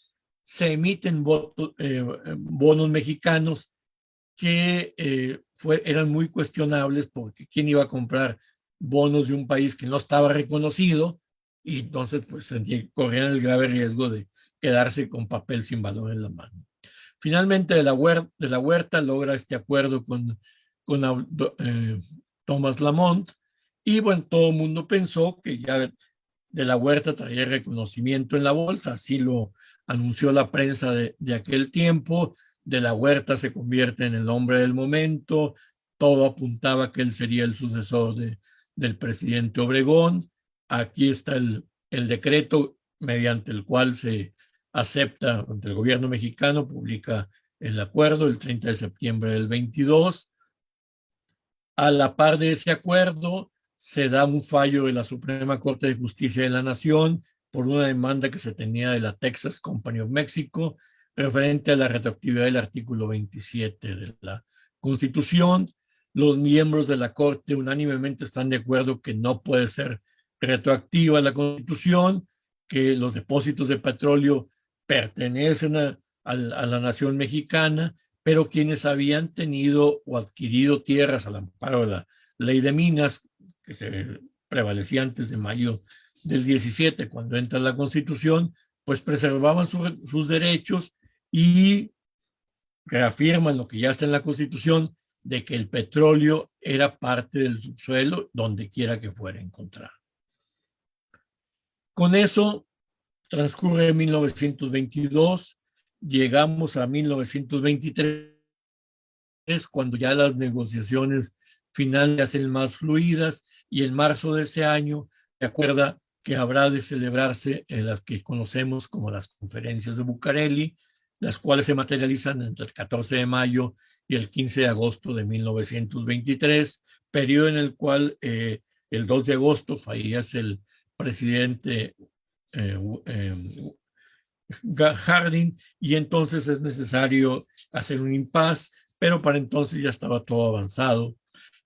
se emiten bonos mexicanos que eran muy cuestionables, porque quién iba a comprar bonos de un país que no estaba reconocido, y entonces pues corrían el grave riesgo de quedarse con papel sin valor en la mano. Finalmente de la Huerta logra este acuerdo con Thomas Lamont, y bueno, todo el mundo pensó que ya de la Huerta traía reconocimiento en la bolsa, así lo anunció la prensa de aquel tiempo. De la Huerta se convierte en el hombre del momento, todo apuntaba que él sería el sucesor del presidente Obregón. Aquí está el decreto mediante el cual se acepta, ante el gobierno mexicano, publica el acuerdo el 30 de septiembre del 22. A la par de ese acuerdo, se da un fallo de la Suprema Corte de Justicia de la Nación por una demanda que se tenía de la Texas Company of Mexico referente a la retroactividad del artículo 27 de la Constitución. Los miembros de la Corte unánimemente están de acuerdo que no puede ser retroactiva la Constitución, que los depósitos de petróleo pertenecen a la nación mexicana, pero quienes habían tenido o adquirido tierras al amparo de la ley de minas, que se prevalecía antes de mayo del 17, cuando entra la Constitución, pues preservaban sus derechos y reafirman lo que ya está en la Constitución, de que el petróleo era parte del subsuelo donde quiera que fuera encontrado. Con eso transcurre 1922, llegamos a 1923, cuando ya las negociaciones finales hacen más fluidas, y en marzo de ese año se acuerda que habrá de celebrarse en las que conocemos como las conferencias de Bucareli, las cuales se materializan entre el 14 de mayo y el 15 de agosto de 1923, periodo en el cual el 2 de agosto fallece el presidente Harding, y entonces es necesario hacer un impasse, pero para entonces ya estaba todo avanzado.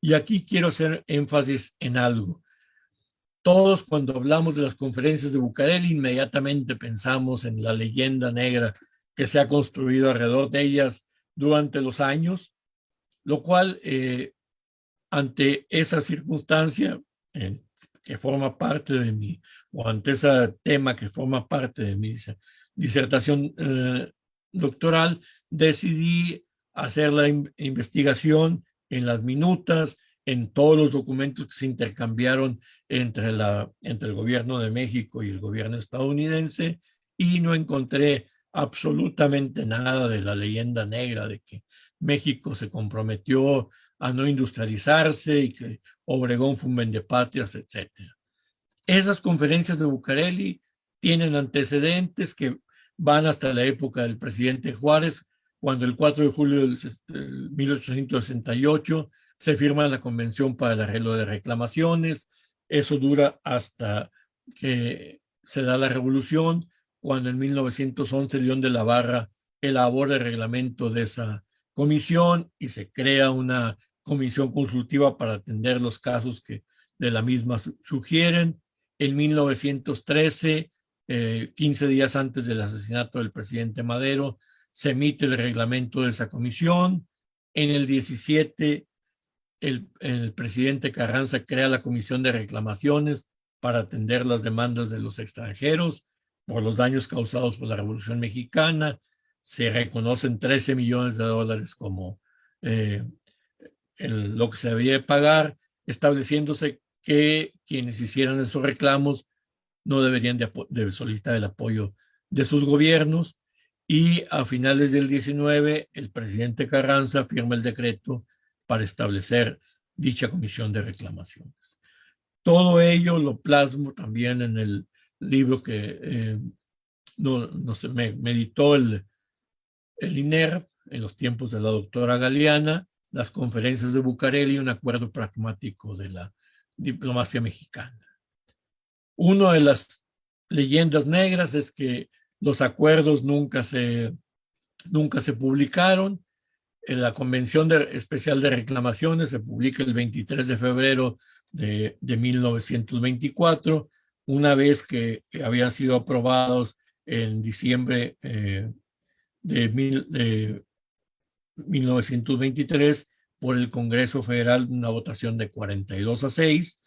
Y aquí quiero hacer énfasis en algo. Todos, cuando hablamos de las conferencias de Bucareli, inmediatamente pensamos en la leyenda negra que se ha construido alrededor de ellas durante los años, lo cual, ante esa circunstancia que forma parte de mi, o ante ese tema que forma parte de mi disertación doctoral, decidí hacer la investigación en las minutas, en todos los documentos que se intercambiaron entre el gobierno de México y el gobierno estadounidense, y no encontré absolutamente nada de la leyenda negra de que México se comprometió a no industrializarse y que Obregón fue un vendepatrias, etc. Esas conferencias de Bucareli tienen antecedentes que van hasta la época del presidente Juárez, cuando el 4 de julio de 1868 se firma la Convención para el Arreglo de Reclamaciones. Eso dura hasta que se da la Revolución, cuando en 1911 León de la Barra elabora el reglamento de esa comisión y se crea una comisión consultiva para atender los casos que de la misma sugieren. En 1913, 15 días antes del asesinato del presidente Madero, se emite el reglamento de esa comisión. En el 17, el presidente Carranza crea la Comisión de Reclamaciones para atender las demandas de los extranjeros por los daños causados por la Revolución Mexicana. Se reconocen 13 millones de dólares como lo que se debía pagar, estableciéndose que quienes hicieran esos reclamos no deberían de solicitar el apoyo de sus gobiernos. Y a finales del 19, el presidente Carranza firma el decreto para establecer dicha comisión de reclamaciones. Todo ello lo plasmo también en el libro que me editó el INER en los tiempos de la doctora Galeana, las conferencias de Bucareli, un acuerdo pragmático de la diplomacia mexicana. Una de las leyendas negras es que los acuerdos nunca se publicaron. En la Convención Especial de Reclamaciones se publica el 23 de febrero de 1924, una vez que habían sido aprobados en diciembre de 1923 por el Congreso Federal, una votación de 42-6,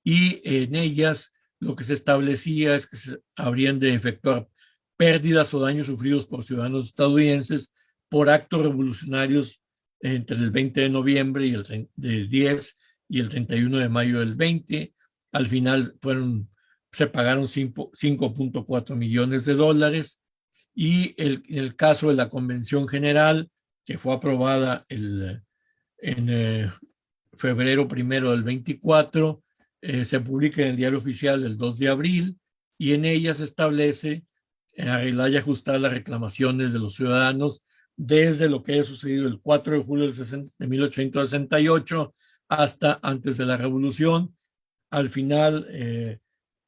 y en ellas lo que se establecía es que se habrían de efectuar pérdidas o daños sufridos por ciudadanos estadounidenses por actos revolucionarios entre el 20 de noviembre y el 10 y el 31 de mayo del 20. Al final se pagaron 5.4 millones de dólares, y en el caso de la Convención General, que fue aprobada en febrero 1 del 24, se publica en el Diario Oficial el 2 de abril, y en ella se establece arreglar y ajustar las reclamaciones de los ciudadanos desde lo que haya sucedido el 4 de julio de 1868 hasta antes de la Revolución. Al final,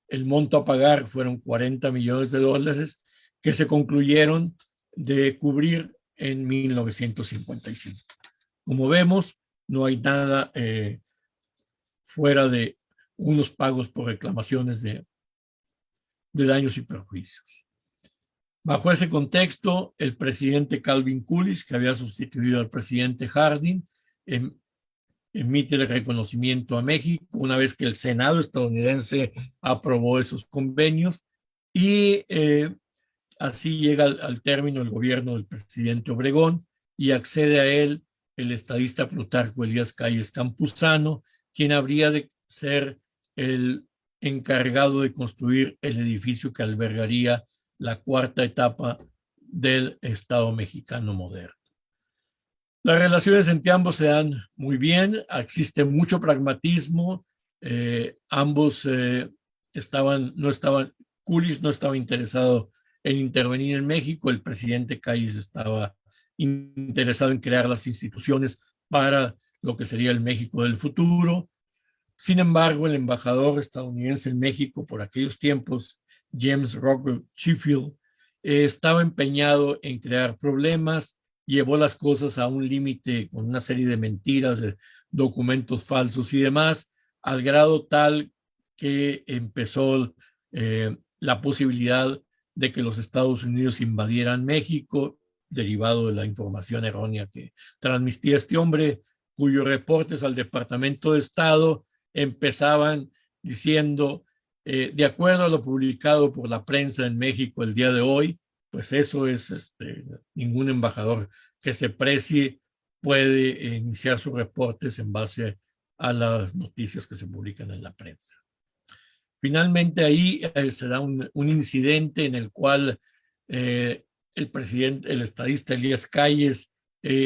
el monto a pagar fueron 40 millones de dólares que se concluyeron de cubrir en 1955. Como vemos, no hay nada fuera de unos pagos por reclamaciones de daños y perjuicios. Bajo ese contexto, el presidente Calvin Coolidge, que había sustituido al presidente Harding, emite el reconocimiento a México una vez que el Senado estadounidense aprobó esos convenios, y así llega al término el gobierno del presidente Obregón, y accede a él el estadista Plutarco Elías Calles Campuzano, quien habría de ser el encargado de construir el edificio que albergaría la cuarta etapa del Estado mexicano moderno. Las relaciones entre ambos se dan muy bien, existe mucho pragmatismo, ambos Coolidge no estaba interesado en intervenir en México, el presidente Calles estaba interesado en crear las instituciones para lo que sería el México del futuro. Sin embargo, el embajador estadounidense en México por aquellos tiempos, James Rockwell Sheffield, estaba empeñado en crear problemas, llevó las cosas a un límite con una serie de mentiras, de documentos falsos y demás, al grado tal que empezó la posibilidad de que los Estados Unidos invadieran México, derivado de la información errónea que transmitía este hombre, cuyos reportes al Departamento de Estado empezaban diciendo, de acuerdo a lo publicado por la prensa en México el día de hoy, pues eso es, ningún embajador que se precie puede iniciar sus reportes en base a las noticias que se publican en la prensa. Finalmente ahí se da un incidente en el cual el presidente, el estadista Elías Calles,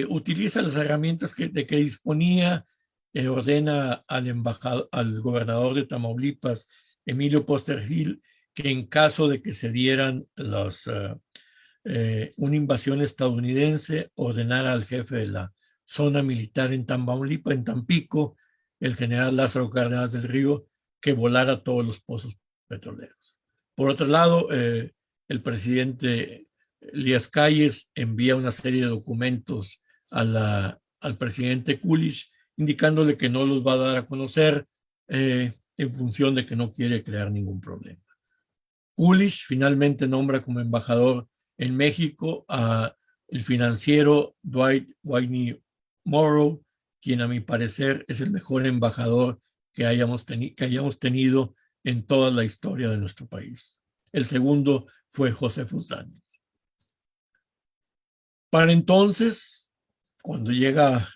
utiliza las herramientas de que disponía, ordena al gobernador de Tamaulipas, Emilio Póster Gil, que en caso de que se dieran una invasión estadounidense, ordenara al jefe de la zona militar en Tamaulipas, en Tampico, el general Lázaro Cárdenas del Río, que volara todos los pozos petroleros. Por otro lado, el presidente Elías Calles envía una serie de documentos al presidente Coolidge, indicándole que no los va a dar a conocer en función de que no quiere crear ningún problema. Coolidge finalmente nombra como embajador en México a el financiero Dwight Whitney Morrow, quien a mi parecer es el mejor embajador que hayamos tenido en toda la historia de nuestro país. El segundo fue Josefus Daniels. Para entonces, cuando llega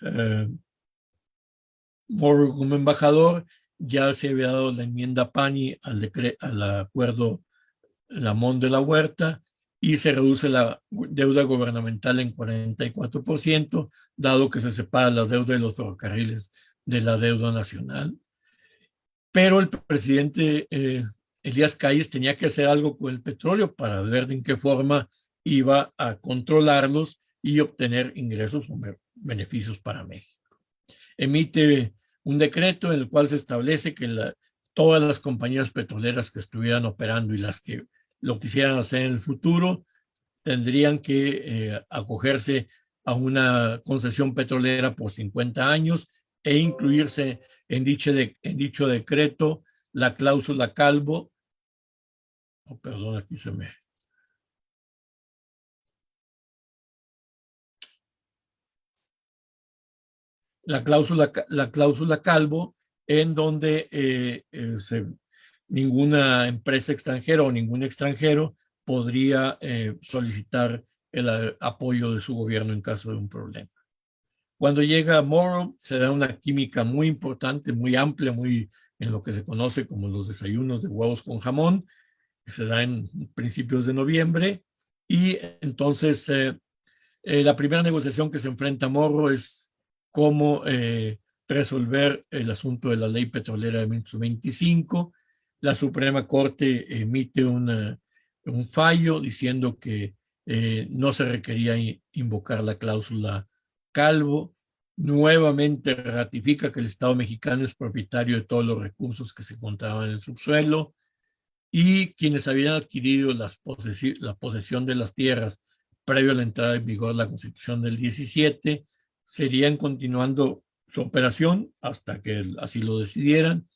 Morrow como embajador, ya se había dado la enmienda Pani al acuerdo Lamont de la Huerta, y se reduce la deuda gubernamental en 44%, dado que se separa la deuda de los ferrocarriles de la deuda nacional. Pero el presidente Elías Calles tenía que hacer algo con el petróleo para ver de en qué forma iba a controlarlos y obtener ingresos o beneficios para México. Emite un decreto en el cual se establece que todas las compañías petroleras que estuvieran operando y las que lo quisieran hacer en el futuro tendrían que acogerse a una concesión petrolera por 50 años e incluirse en dicho decreto la cláusula Calvo. Oh, perdón, aquí se me la cláusula Calvo, en donde ninguna empresa extranjera o ningún extranjero podría solicitar el apoyo de su gobierno en caso de un problema. Cuando llega Morrow, se da una química muy importante, muy amplia, muy en lo que se conoce como los desayunos de huevos con jamón, que se da en principios de noviembre, y entonces la primera negociación que se enfrenta a Morrow es cómo resolver el asunto de la ley petrolera de 1925. La Suprema Corte emite un fallo diciendo que no se requería invocar la cláusula Calvo. Nuevamente ratifica que el Estado mexicano es propietario de todos los recursos que se encontraban en el subsuelo, y quienes habían adquirido la posesión de las tierras previo a la entrada en vigor de la Constitución del 17 serían continuando su operación hasta que así lo decidieran,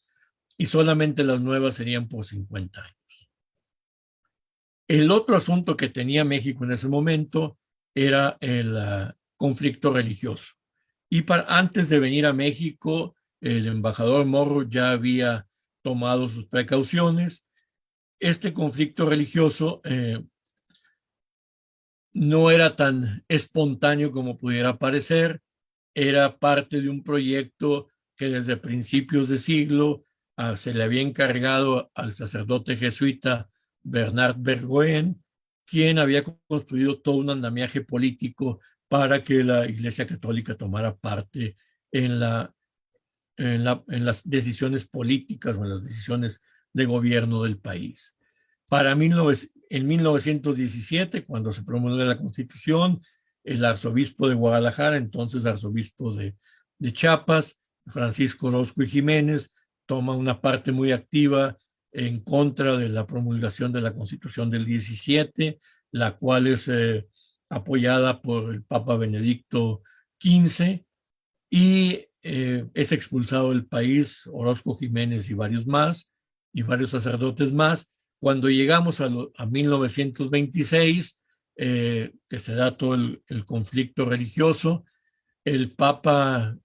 y solamente las nuevas serían por 50 años. El otro asunto que tenía México en ese momento era el conflicto religioso. Y antes de venir a México, el embajador Morrow ya había tomado sus precauciones. Este conflicto religioso no era tan espontáneo como pudiera parecer, era parte de un proyecto que desde principios de siglo se le había encargado al sacerdote jesuita Bernard Bergoen, quien había construido todo un andamiaje político para que la Iglesia Católica tomara parte en las decisiones políticas o en las decisiones de gobierno del país. En 1917, cuando se promulga la Constitución, el arzobispo de Guadalajara, entonces arzobispo de Chiapas, Francisco Orozco y Jiménez, toma una parte muy activa en contra de la promulgación de la Constitución del 17, la cual es apoyada por el Papa Benedicto XV, y es expulsado del país Orozco Jiménez y varios sacerdotes más. Cuando llegamos a 1926, que se da todo el conflicto religioso, el Papa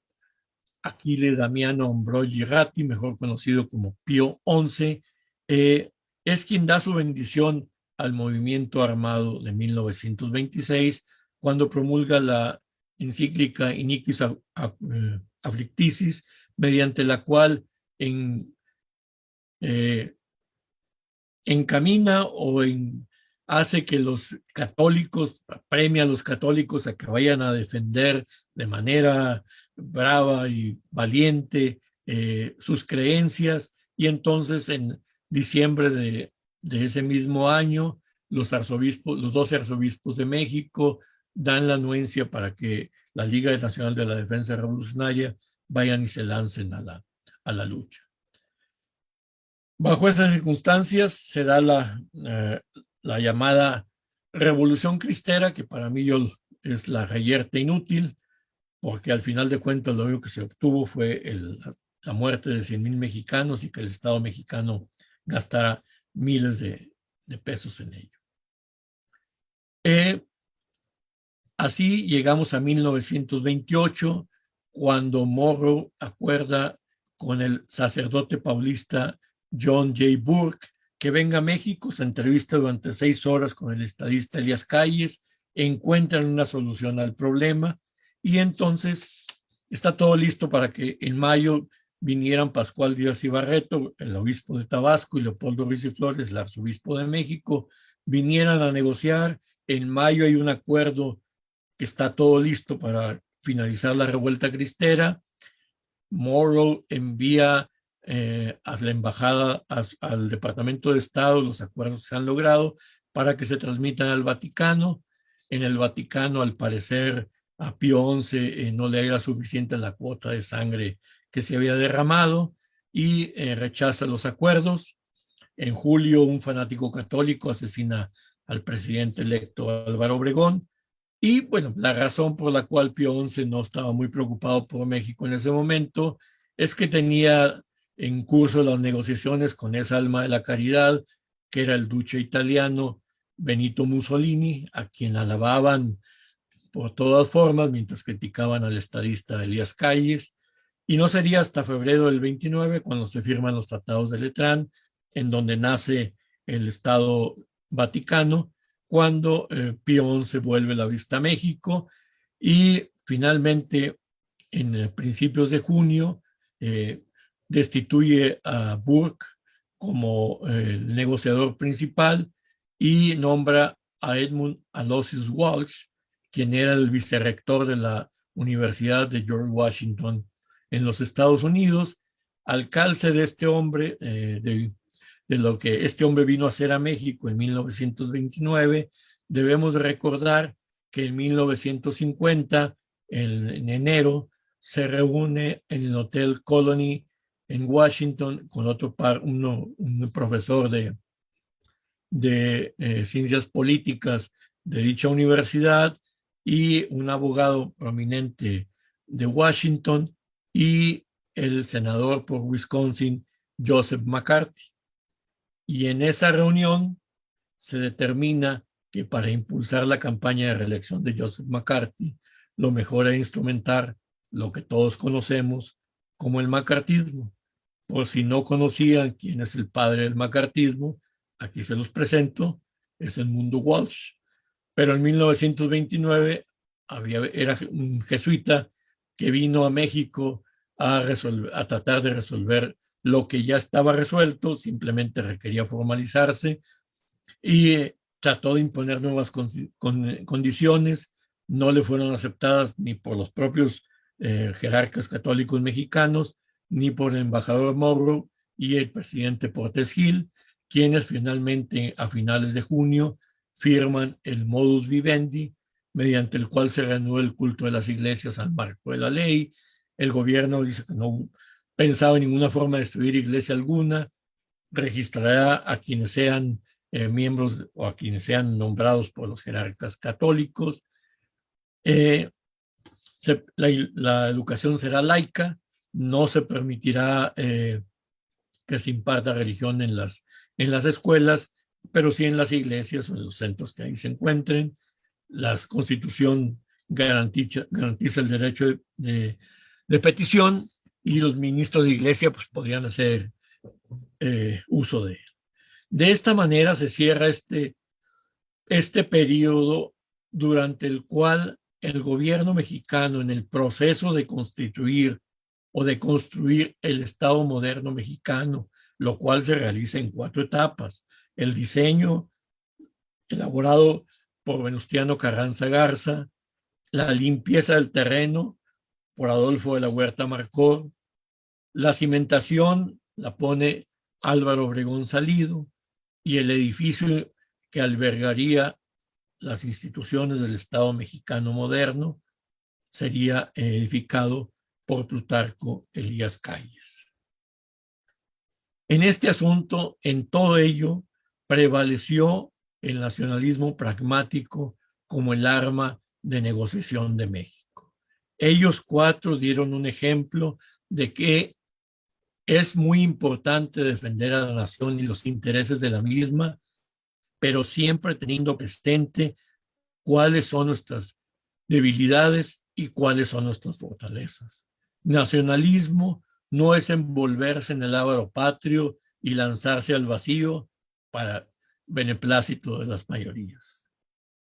Achille Damiano Ambrogio Ratti, mejor conocido como Pío XI, es quien da su bendición al movimiento armado de 1926, cuando promulga la encíclica Iniquis Afflicticis, mediante la cual encamina o hace que los católicos, premia a los católicos a que vayan a defender de manera brava y valiente sus creencias, y entonces en diciembre de ese mismo año los 12 arzobispos de México dan la anuencia para que la Liga Nacional de la Defensa Revolucionaria vayan y se lancen a la lucha. Bajo esas circunstancias se da la llamada Revolución Cristera, que para mí es la reyerta inútil, porque al final de cuentas lo único que se obtuvo fue la muerte de 100,000 mexicanos y que el Estado mexicano gastara miles de pesos en ello. Así llegamos a 1928, cuando Morrow acuerda con el sacerdote paulista John J. Burke que venga a México, se entrevista durante 6 horas con el estadista Elías Calles, encuentran una solución al problema, y entonces está todo listo para que en mayo vinieran Pascual Díaz y Barreto, el obispo de Tabasco, y Leopoldo Ruiz y Flores, el arzobispo de México, vinieran a negociar. En mayo hay un acuerdo que está todo listo para finalizar la revuelta cristera. Morrow envía a la embajada, al Departamento de Estado, los acuerdos que se han logrado para que se transmitan al Vaticano. En el Vaticano, al parecer, a Pío XI no le era suficiente la cuota de sangre que se había derramado y rechaza los acuerdos. En julio, un fanático católico asesina al presidente electo Álvaro Obregón. Y bueno, la razón por la cual Pío XI no estaba muy preocupado por México en ese momento es que tenía en curso las negociaciones con esa alma de la caridad, que era el duce italiano Benito Mussolini, a quien alababan por todas formas, mientras criticaban al estadista Elías Calles, y no sería hasta febrero del 29 cuando se firman los tratados de Letrán, en donde nace el Estado Vaticano, cuando Pío XI vuelve la vista a México y finalmente en principios de junio destituye a Burke como el negociador principal y nombra a Edmund Aloysius Walsh, quien era el vicerrector de la Universidad de George Washington en los Estados Unidos, al calce de este hombre, de lo que este hombre vino a hacer a México en 1929. Debemos recordar que en 1950, en enero, se reúne en el Hotel Colony en Washington con un profesor de ciencias políticas de dicha universidad y un abogado prominente de Washington y el senador por Wisconsin, Joseph McCarthy. Y en esa reunión se determina que para impulsar la campaña de reelección de Joseph McCarthy, lo mejor era instrumentar lo que todos conocemos como el macartismo. Por si no conocían quién es el padre del macartismo, aquí se los presento, es el Mundo Walsh. Pero en 1929 era un jesuita que vino a México a tratar de resolver lo que ya estaba resuelto, simplemente requería formalizarse y trató de imponer nuevas condiciones, no le fueron aceptadas ni por los propios jerarcas católicos mexicanos, ni por el embajador Morrow y el presidente Portes Gil, quienes finalmente a finales de junio firman el modus vivendi, mediante el cual se reanuda el culto de las iglesias al marco de la ley. El gobierno dice que no pensaba en ninguna forma de destruir iglesia alguna, registrará a quienes sean miembros o a quienes sean nombrados por los jerarcas católicos. La educación será laica, no se permitirá que se imparta religión en las escuelas, pero sí en las iglesias o en los centros que ahí se encuentren. La Constitución garantiza el derecho de petición y los ministros de iglesia pues, podrían hacer uso de él. De esta manera se cierra este periodo durante el cual el gobierno mexicano, en el proceso de constituir o de construir el Estado moderno mexicano, lo cual se realiza en 4 etapas: el diseño elaborado por Venustiano Carranza Garza, la limpieza del terreno por Adolfo de la Huerta Marcor, la cimentación la pone Álvaro Obregón Salido, y el edificio que albergaría las instituciones del Estado mexicano moderno sería edificado por Plutarco Elías Calles. En este asunto, en todo ello, prevaleció el nacionalismo pragmático como el arma de negociación de México. Ellos 4 dieron un ejemplo de que es muy importante defender a la nación y los intereses de la misma, pero siempre teniendo presente cuáles son nuestras debilidades y cuáles son nuestras fortalezas. Nacionalismo no es envolverse en el lábaro patrio y lanzarse al vacío para beneplácito de las mayorías.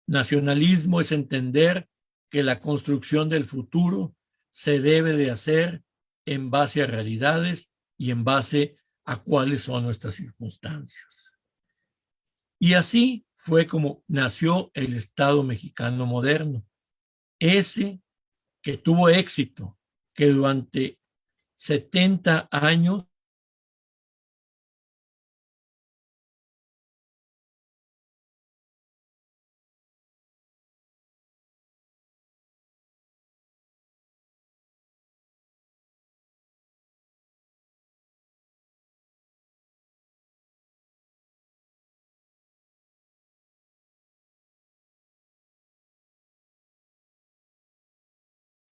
Nacionalismo es entender que la construcción del futuro se debe de hacer en base a realidades y en base a cuáles son nuestras circunstancias. Y así fue como nació el Estado mexicano moderno, ese que tuvo éxito, que durante 70 años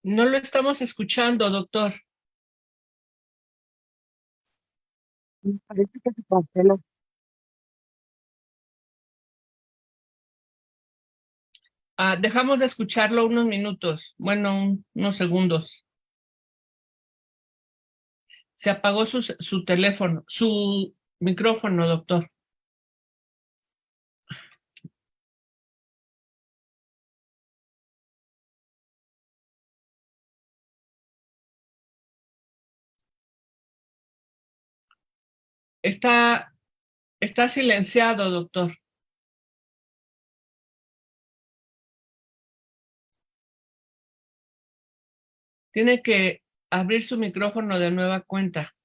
No lo estamos escuchando, doctor. Parece que se canceló. Dejamos de escucharlo unos minutos, bueno, unos segundos. Se apagó su teléfono, su micrófono, doctor. Está silenciado, doctor. Tiene que abrir su micrófono de nueva cuenta.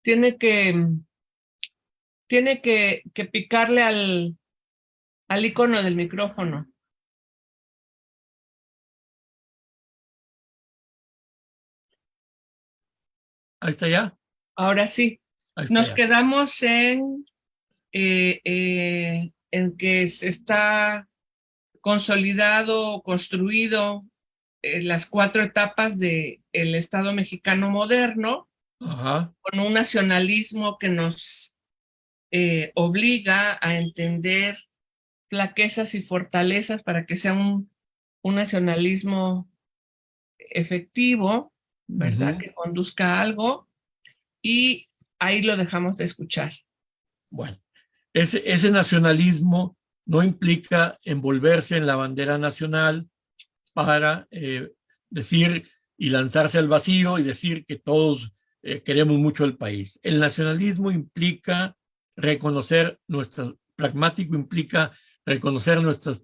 Tiene que picarle al icono del micrófono. Ahí está ya. Ahora sí, Ahí está nos ya. quedamos en que se está consolidado o construido las 4 etapas del Estado mexicano moderno, Ajá. con un nacionalismo que nos obliga a entender flaquezas y fortalezas para que sea un nacionalismo efectivo, ¿verdad? Ujú. Que conduzca a algo, y ahí lo dejamos de escuchar. Bueno, ese nacionalismo no implica envolverse en la bandera nacional para decir y lanzarse al vacío y decir que todos queremos mucho el país. El nacionalismo implica reconocer nuestras, pragmático implica reconocer nuestras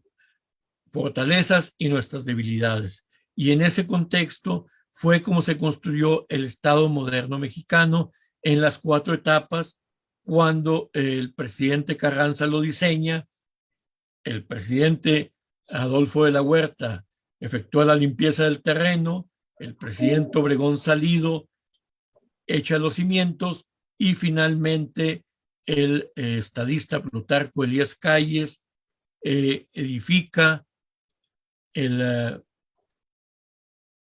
fortalezas y nuestras debilidades. Y en ese contexto fue como se construyó el Estado moderno mexicano en las 4 etapas, cuando el presidente Carranza lo diseña, el presidente Adolfo de la Huerta efectúa la limpieza del terreno, el presidente Obregón Salido echa los cimientos y finalmente el estadista Plutarco Elías Calles edifica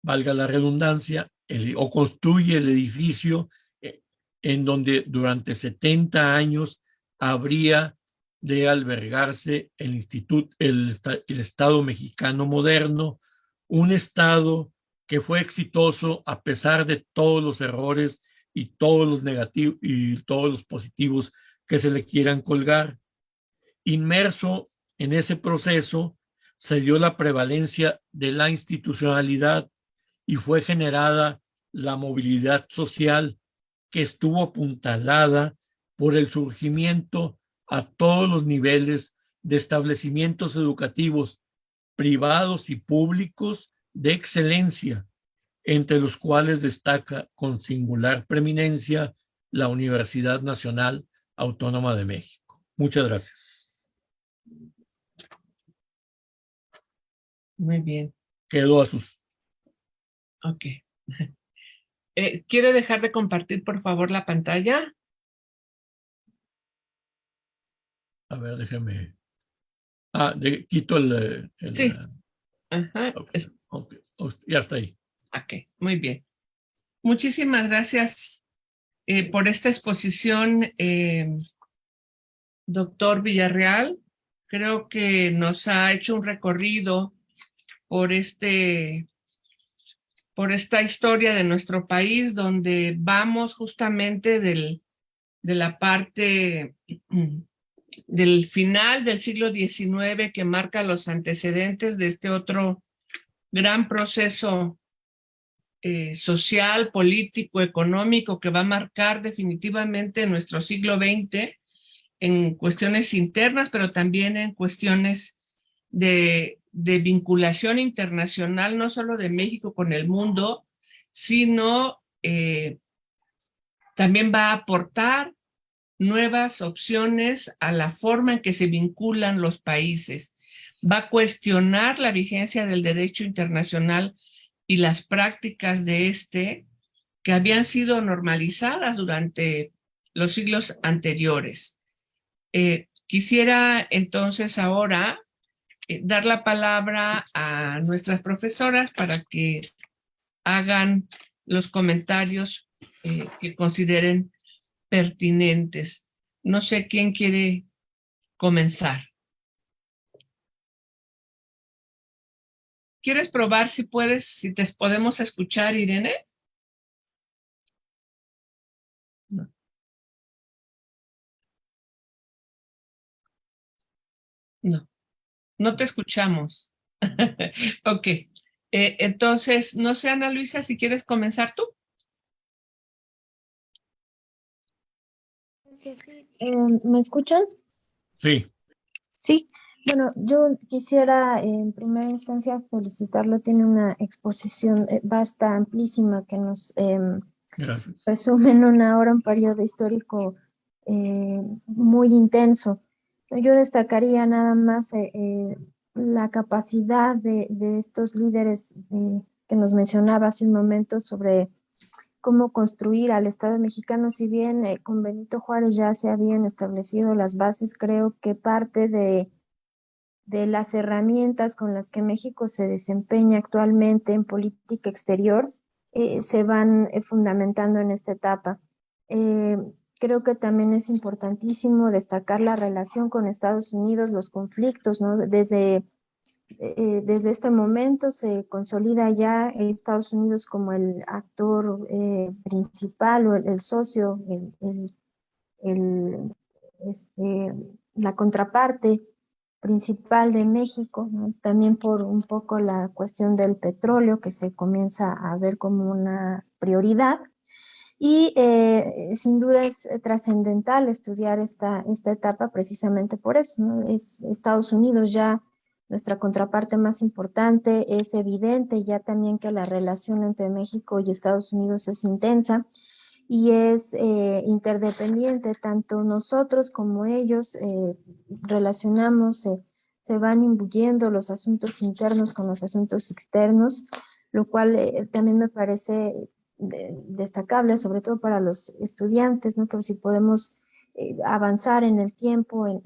valga la redundancia, o construye el edificio en donde durante 70 años habría de albergarse el Instituto, el Estado mexicano moderno, un Estado que fue exitoso a pesar de todos los errores y todos los negativos y todos los positivos que se le quieran colgar. Inmerso en ese proceso, se dio la prevalencia de la institucionalidad y fue generada la movilidad social, que estuvo apuntalada por el surgimiento a todos los niveles de establecimientos educativos privados y públicos de excelencia, entre los cuales destaca con singular preeminencia la Universidad Nacional Autónoma de México. Muchas gracias. Muy bien. Quedo a sus... Ok. ¿Quiere dejar de compartir, por favor, la pantalla? A ver, déjeme... quito Sí. Ajá. Okay. Ya está ahí. Ok, muy bien. Muchísimas gracias por esta exposición, doctor Villarreal. Creo que nos ha hecho un recorrido por por esta historia de nuestro país, donde vamos justamente de la parte del final del siglo XIX, que marca los antecedentes de este otro gran proceso social, político, económico, que va a marcar definitivamente nuestro siglo XX en cuestiones internas, pero también en cuestiones de vinculación internacional, no solo de México con el mundo, sino también va a aportar nuevas opciones a la forma en que se vinculan los países. Va a cuestionar la vigencia del derecho internacional y las prácticas de este, que habían sido normalizadas durante los siglos anteriores. Quisiera entonces ahora dar la palabra a nuestras profesoras para que hagan los comentarios que consideren pertinentes. No sé quién quiere comenzar. ¿Quieres probar si puedes, si te podemos escuchar, Irene? No. No, no te escuchamos. Ok. Entonces, no sé, Ana Luisa, si quieres comenzar tú. ¿Me escuchan? Sí, Sí. Bueno, yo quisiera en primera instancia felicitarlo. Tiene una exposición vasta, amplísima, que nos gracias. resume en una hora un periodo histórico muy intenso. Yo destacaría nada más la capacidad de estos líderes que nos mencionaba hace un momento sobre cómo construir al Estado mexicano. Si bien con Benito Juárez ya se habían establecido las bases, creo que parte de las herramientas con las que México se desempeña actualmente en política exterior se van fundamentando en esta etapa. Eh, Creo que también es importantísimo destacar la relación con Estados Unidos, los conflictos, ¿no? Desde este momento se consolida ya Estados Unidos como el actor principal o el socio, el, este, la contraparte principal de México, ¿no? También por un poco la cuestión del petróleo que se comienza a ver como una prioridad. Y sin duda es trascendental estudiar esta etapa precisamente por eso, ¿no? Es Estados Unidos ya nuestra contraparte más importante. Es evidente ya también que la relación entre México y Estados Unidos es intensa y es interdependiente. Tanto nosotros como ellos relacionamos, se van imbuyendo los asuntos internos con los asuntos externos, lo cual también me parece destacable, sobre todo para los estudiantes, ¿no? Que si podemos avanzar en el tiempo,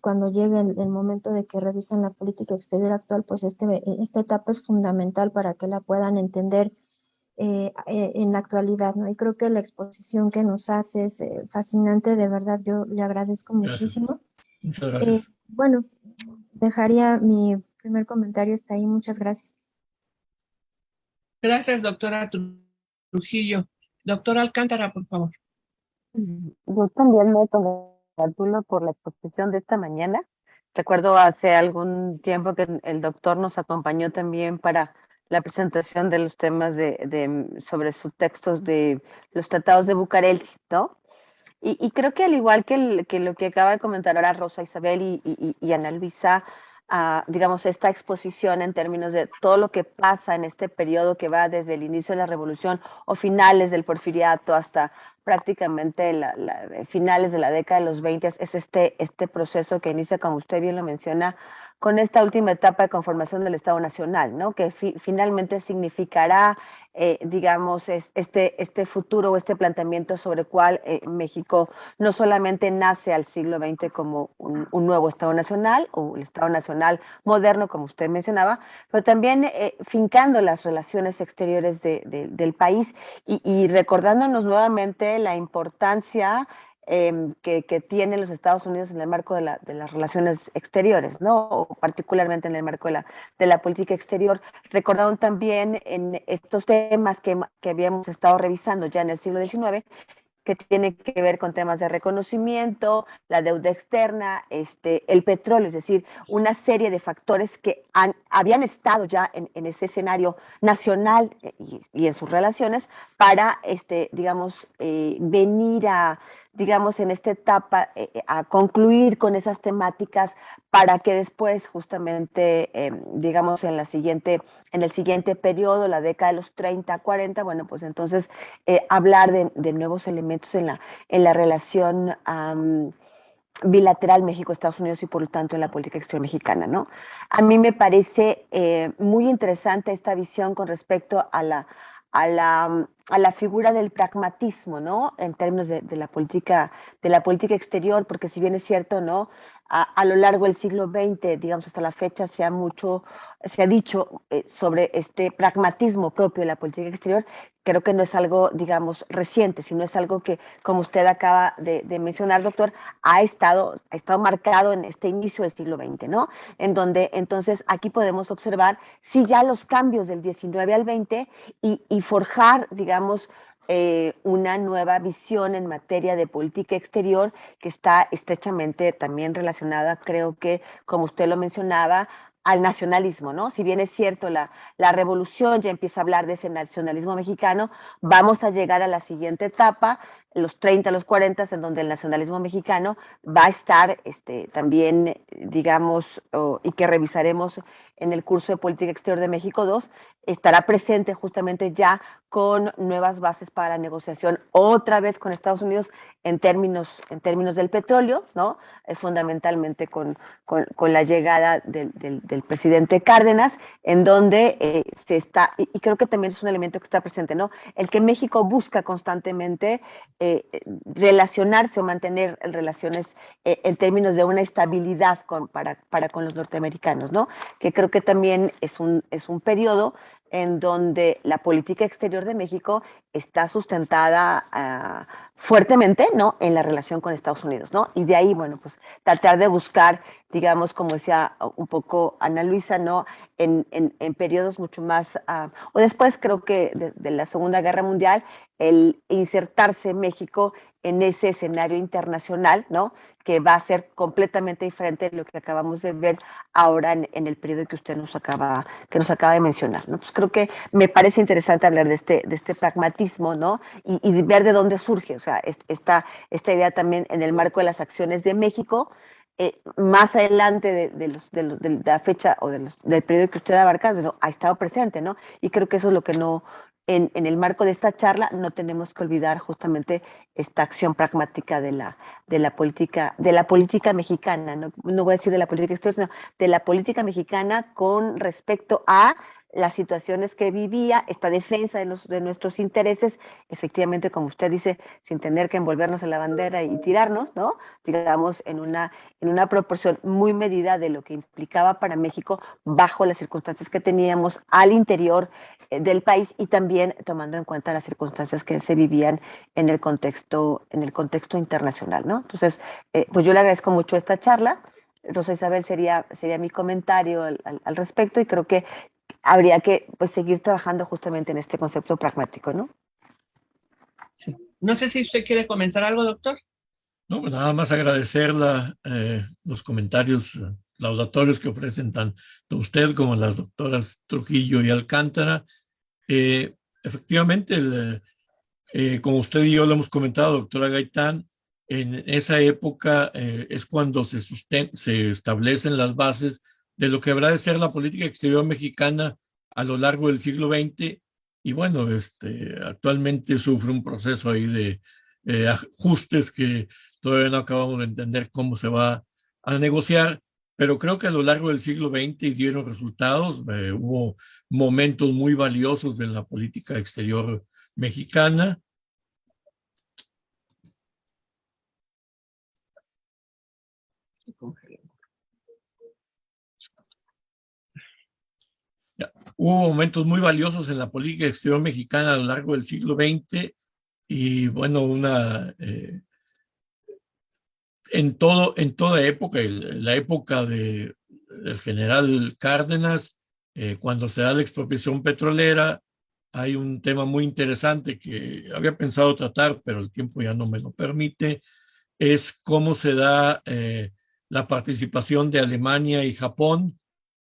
cuando llegue el momento de que revisen la política exterior actual, pues esta etapa es fundamental para que la puedan entender en la actualidad, ¿no? Y creo que la exposición que nos hace es fascinante, de verdad, yo le agradezco Gracias. muchísimo. Muchas gracias. Bueno, dejaría mi primer comentario hasta ahí. Muchas gracias. Gracias, doctora Trujillo. Doctora Alcántara, por favor. Yo también me congratulo por la exposición de esta mañana. Recuerdo hace algún tiempo que el doctor nos acompañó también para la presentación de los temas sobre sus textos de los tratados de Bucareli, ¿no? Y creo que al igual que lo que acaba de comentar ahora Rosa Isabel y Ana Luisa, digamos, esta exposición en términos de todo lo que pasa en este periodo que va desde el inicio de la revolución o finales del porfiriato hasta prácticamente finales de la década de los 20, es este proceso que inicia, como usted bien lo menciona, con esta última etapa de conformación del Estado Nacional, ¿no? Que finalmente significará digamos, este futuro o este planteamiento sobre el cual México no solamente nace al siglo XX como un nuevo Estado Nacional o el Estado Nacional moderno, como usted mencionaba, pero también fincando las relaciones exteriores del país y recordándonos nuevamente la importancia que tienen los Estados Unidos en el marco de las relaciones exteriores, ¿no? O particularmente en el marco de la política exterior. Recordaron también en estos temas que habíamos estado revisando ya en el siglo XIX, que tiene que ver con temas de reconocimiento, la deuda externa, el petróleo, es decir, una serie de factores que habían estado ya en ese escenario nacional y en sus relaciones para, digamos, venir digamos, en esta etapa a concluir con esas temáticas para que después, justamente, digamos, en el siguiente periodo, la década de los 30, 40, bueno, pues entonces hablar de nuevos elementos en la relación bilateral México-Estados Unidos y por lo tanto en la política exterior mexicana, ¿no? A mí me parece muy interesante esta visión con respecto a la figura del pragmatismo, ¿no? En términos de la política exterior, porque si bien es cierto, ¿no? a lo largo del siglo XX, digamos hasta la fecha, se ha dicho sobre este pragmatismo propio de la política exterior. Creo que no es algo, digamos, reciente, sino es algo que, como usted acaba de mencionar, doctor, ha estado marcado en este inicio del siglo XX, ¿no? En donde entonces aquí podemos observar sí ya los cambios del 19 al 20 y forjar, digamos, una nueva visión en materia de política exterior que está estrechamente también relacionada, creo que, como usted lo mencionaba, al nacionalismo, ¿no? Si bien es cierto, la revolución ya empieza a hablar de ese nacionalismo mexicano, vamos a llegar a la siguiente etapa, los 30, los 40, en donde el nacionalismo mexicano va a estar también, digamos, y que revisaremos en el curso de Política Exterior de México 2, estará presente justamente ya con nuevas bases para la negociación otra vez con Estados Unidos en términos del petróleo, ¿no? Fundamentalmente con la llegada del presidente Cárdenas, en donde se está, y creo que también es un elemento que está presente, ¿no? El que México busca constantemente relacionarse o mantener relaciones en términos de una estabilidad para con los norteamericanos, ¿no? Que creo que también es un periodo en donde la política exterior de México está sustentada fuertemente, ¿no? En la relación con Estados Unidos, ¿no? Y de ahí, bueno, pues tratar de buscar, digamos, como decía un poco Ana Luisa, ¿no? En periodos mucho más, o después creo que de la Segunda Guerra Mundial, el insertarse México en ese escenario internacional, ¿no? Que va a ser completamente diferente de lo que acabamos de ver ahora en el periodo que usted nos acaba de mencionar, ¿no? Pues creo que me parece interesante hablar de este pragmatismo, ¿no? Y ver de dónde surge, o sea, esta idea también en el marco de las acciones de México, más adelante de la fecha o del periodo que usted abarca, ¿no? Ha estado presente, ¿no? Y creo que eso es lo que no, en el marco de esta charla, no tenemos que olvidar justamente esta acción pragmática de la política mexicana, no voy a decir de la política exterior, sino de la política mexicana con respecto a las situaciones que vivía, esta defensa de nuestros intereses, efectivamente, como usted dice, sin tener que envolvernos en la bandera y tirarnos, ¿no? Digamos, en una proporción muy medida de lo que implicaba para México bajo las circunstancias que teníamos al interior del país y también tomando en cuenta las circunstancias que se vivían en el contexto internacional, ¿no? Entonces, pues yo le agradezco mucho esta charla. Rosa Isabel sería mi comentario al respecto y creo que habría que pues seguir trabajando justamente en este concepto pragmático, ¿no? Sí. No sé si usted quiere comentar algo, doctor. No, pues nada más agradecer los comentarios laudatorios que ofrecen tanto usted como las doctoras Trujillo y Alcántara. Efectivamente, como usted y yo lo hemos comentado, doctora Gaitán, en esa época es cuando se establecen las bases de lo que habrá de ser la política exterior mexicana a lo largo del siglo XX. Y bueno, actualmente sufre un proceso ahí de ajustes que todavía no acabamos de entender cómo se va a negociar, pero creo que a lo largo del siglo XX dieron resultados. Hubo momentos muy valiosos en la política exterior mexicana. Hubo momentos muy valiosos en la política exterior mexicana a lo largo del siglo XX y bueno, en toda época, la época del general Cárdenas, cuando se da la expropiación petrolera, hay un tema muy interesante que había pensado tratar, pero el tiempo ya no me lo permite, es cómo se da la participación de Alemania y Japón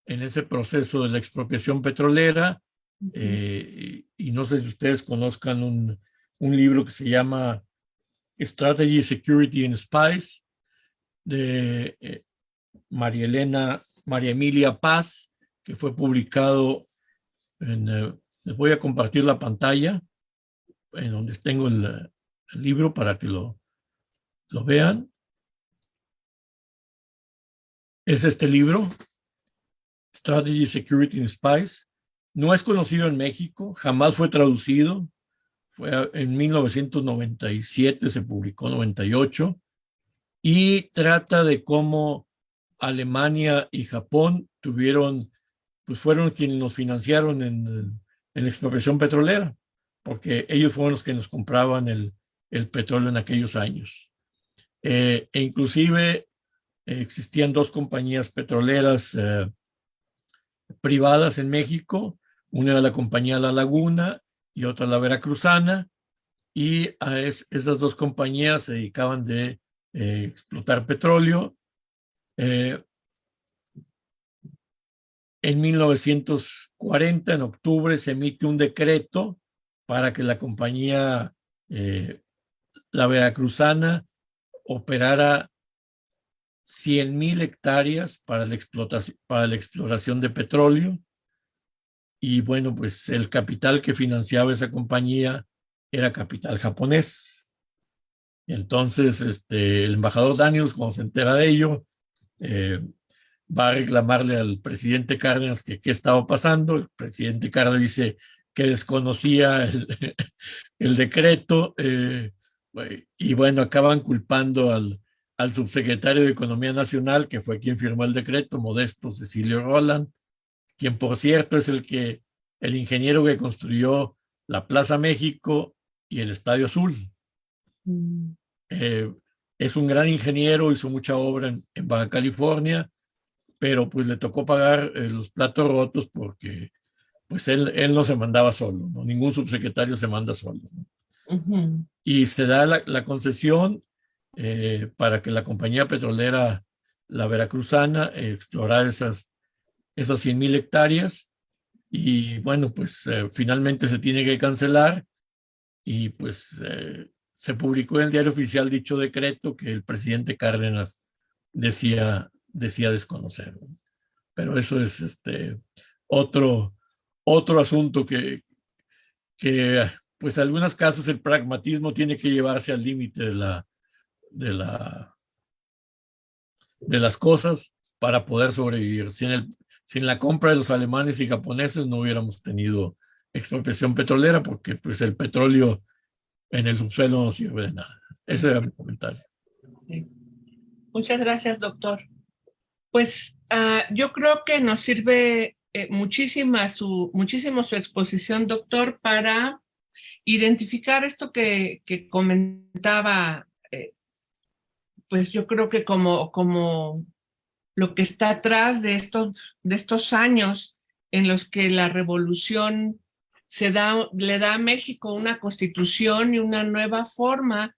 en ese proceso de la expropiación petrolera. Y no sé si ustedes conozcan un libro que se llama Strategy, Security and Spies, de María Emilia Paz, que fue publicado les voy a compartir la pantalla en donde tengo el libro para que lo vean. Es este libro, Strategy, Security and Spies. No es conocido en México, jamás fue traducido. Fue en 1997, se publicó en 98, y trata de cómo Alemania y Japón fueron quienes nos financiaron en la expropiación petrolera, porque ellos fueron los que nos compraban el petróleo en aquellos años. E inclusive existían dos compañías petroleras privadas en México, una era la compañía La Laguna y otra la Veracruzana, y esas dos compañías se dedicaban de explotar petróleo. En 1940, en octubre, se emite un decreto para que la compañía, la Veracruzana, operara 100,000 hectáreas para la exploración de petróleo. Y bueno, pues el capital que financiaba esa compañía era capital japonés. Y entonces el embajador Daniels, cuando se entera de ello, va a reclamarle al presidente Cárdenas que qué estaba pasando. El presidente Cárdenas dice que desconocía el decreto, y bueno, acaban culpando al subsecretario de Economía Nacional, que fue quien firmó el decreto, Modesto Cecilio Roland, quien por cierto es el ingeniero que construyó la Plaza México y el Estadio Azul. Es un gran ingeniero, hizo mucha obra en Baja California, pero pues le tocó pagar los platos rotos porque pues él no se mandaba solo, ¿no? Ningún subsecretario se manda solo, ¿no? Y se da la concesión para que la compañía petrolera, la Veracruzana, explorara esas 100,000 hectáreas, y bueno, pues finalmente se tiene que cancelar, y pues se publicó en el Diario Oficial dicho decreto que el presidente Cárdenas decía desconocer, ¿no? Pero eso es otro asunto que pues en algunos casos el pragmatismo tiene que llevarse al límite de las cosas para poder sobrevivir. Sin la compra de los alemanes y japoneses no hubiéramos tenido expropiación petrolera, porque pues el petróleo en el subsuelo no sirve de nada. Ese era mi comentario. Sí. Muchas gracias, doctor. Pues yo creo que nos sirve muchísimo su exposición, doctor, para identificar esto que comentaba, pues yo creo que como lo que está atrás de estos años en los que la revolución le da a México una constitución y una nueva forma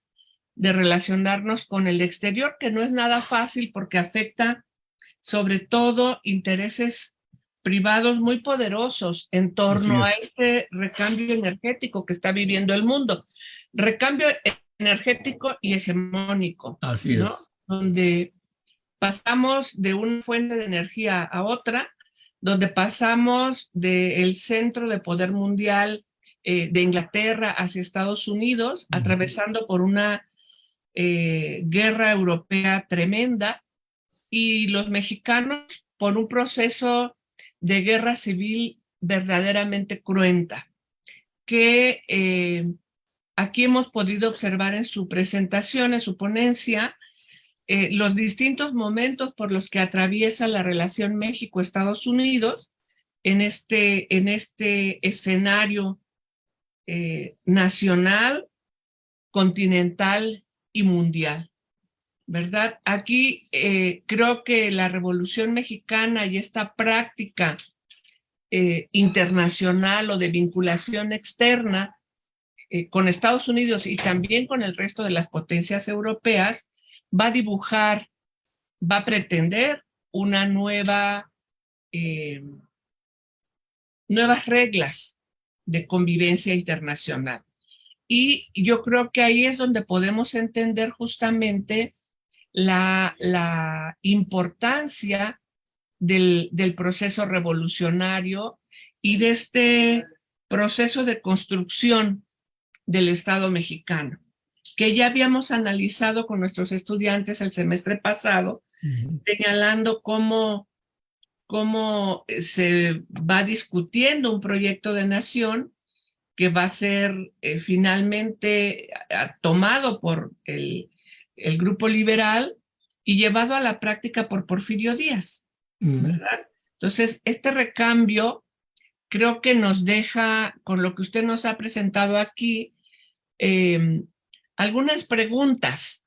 de relacionarnos con el exterior, que no es nada fácil porque afecta sobre todo intereses privados muy poderosos en torno a este recambio energético que está viviendo el mundo. Recambio energético y hegemónico. Así ¿no? es. Donde pasamos de una fuente de energía a otra, donde pasamos del centro de poder mundial de Inglaterra hacia Estados Unidos, atravesando por una guerra europea tremenda, y los mexicanos por un proceso de guerra civil verdaderamente cruenta, que aquí hemos podido observar en su presentación, en su ponencia, los distintos momentos por los que atraviesa la relación México-Estados Unidos en este escenario nacional, continental y mundial, ¿verdad? Aquí creo que la Revolución Mexicana y esta práctica internacional o de vinculación externa con Estados Unidos y también con el resto de las potencias europeas va a pretender una nuevas reglas de convivencia internacional. Y yo creo que ahí es donde podemos entender justamente la importancia del proceso revolucionario y de este proceso de construcción del Estado mexicano, que ya habíamos analizado con nuestros estudiantes el semestre pasado, señalando cómo se va discutiendo un proyecto de nación que va a ser finalmente tomado por el grupo liberal y llevado a la práctica por Porfirio Díaz, Ujú. ¿verdad? Entonces, este recambio creo que nos deja, con lo que usted nos ha presentado aquí, algunas preguntas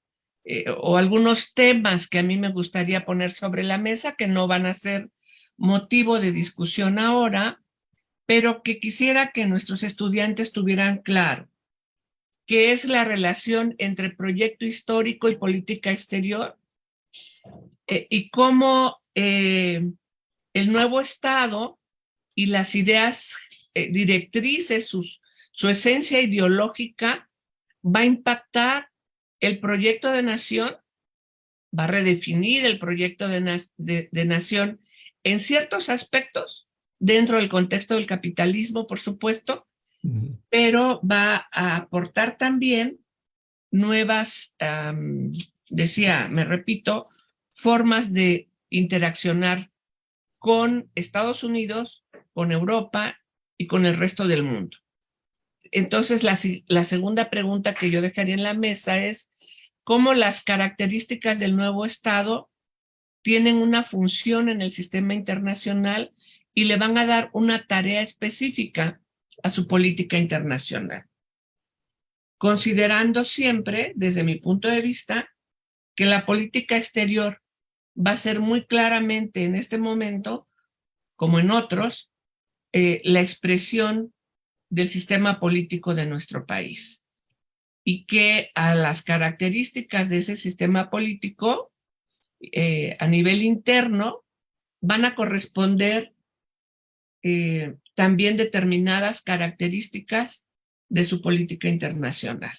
o algunos temas que a mí me gustaría poner sobre la mesa, que no van a ser motivo de discusión ahora, pero que quisiera que nuestros estudiantes tuvieran claro, que es la relación entre proyecto histórico y política exterior, y cómo el nuevo Estado y las ideas directrices, su esencia ideológica, va a impactar el proyecto de nación, va a redefinir el proyecto de nación en ciertos aspectos, dentro del contexto del capitalismo, por supuesto, pero va a aportar también nuevas, decía, me repito, formas de interaccionar con Estados Unidos, con Europa y con el resto del mundo. Entonces, la segunda pregunta que yo dejaría en la mesa es cómo las características del nuevo Estado tienen una función en el sistema internacional y le van a dar una tarea específica a su política internacional, considerando siempre, desde mi punto de vista, que la política exterior va a ser muy claramente en este momento, como en otros, la expresión del sistema político de nuestro país, y que a las características de ese sistema político a nivel interno van a corresponder también determinadas características de su política internacional.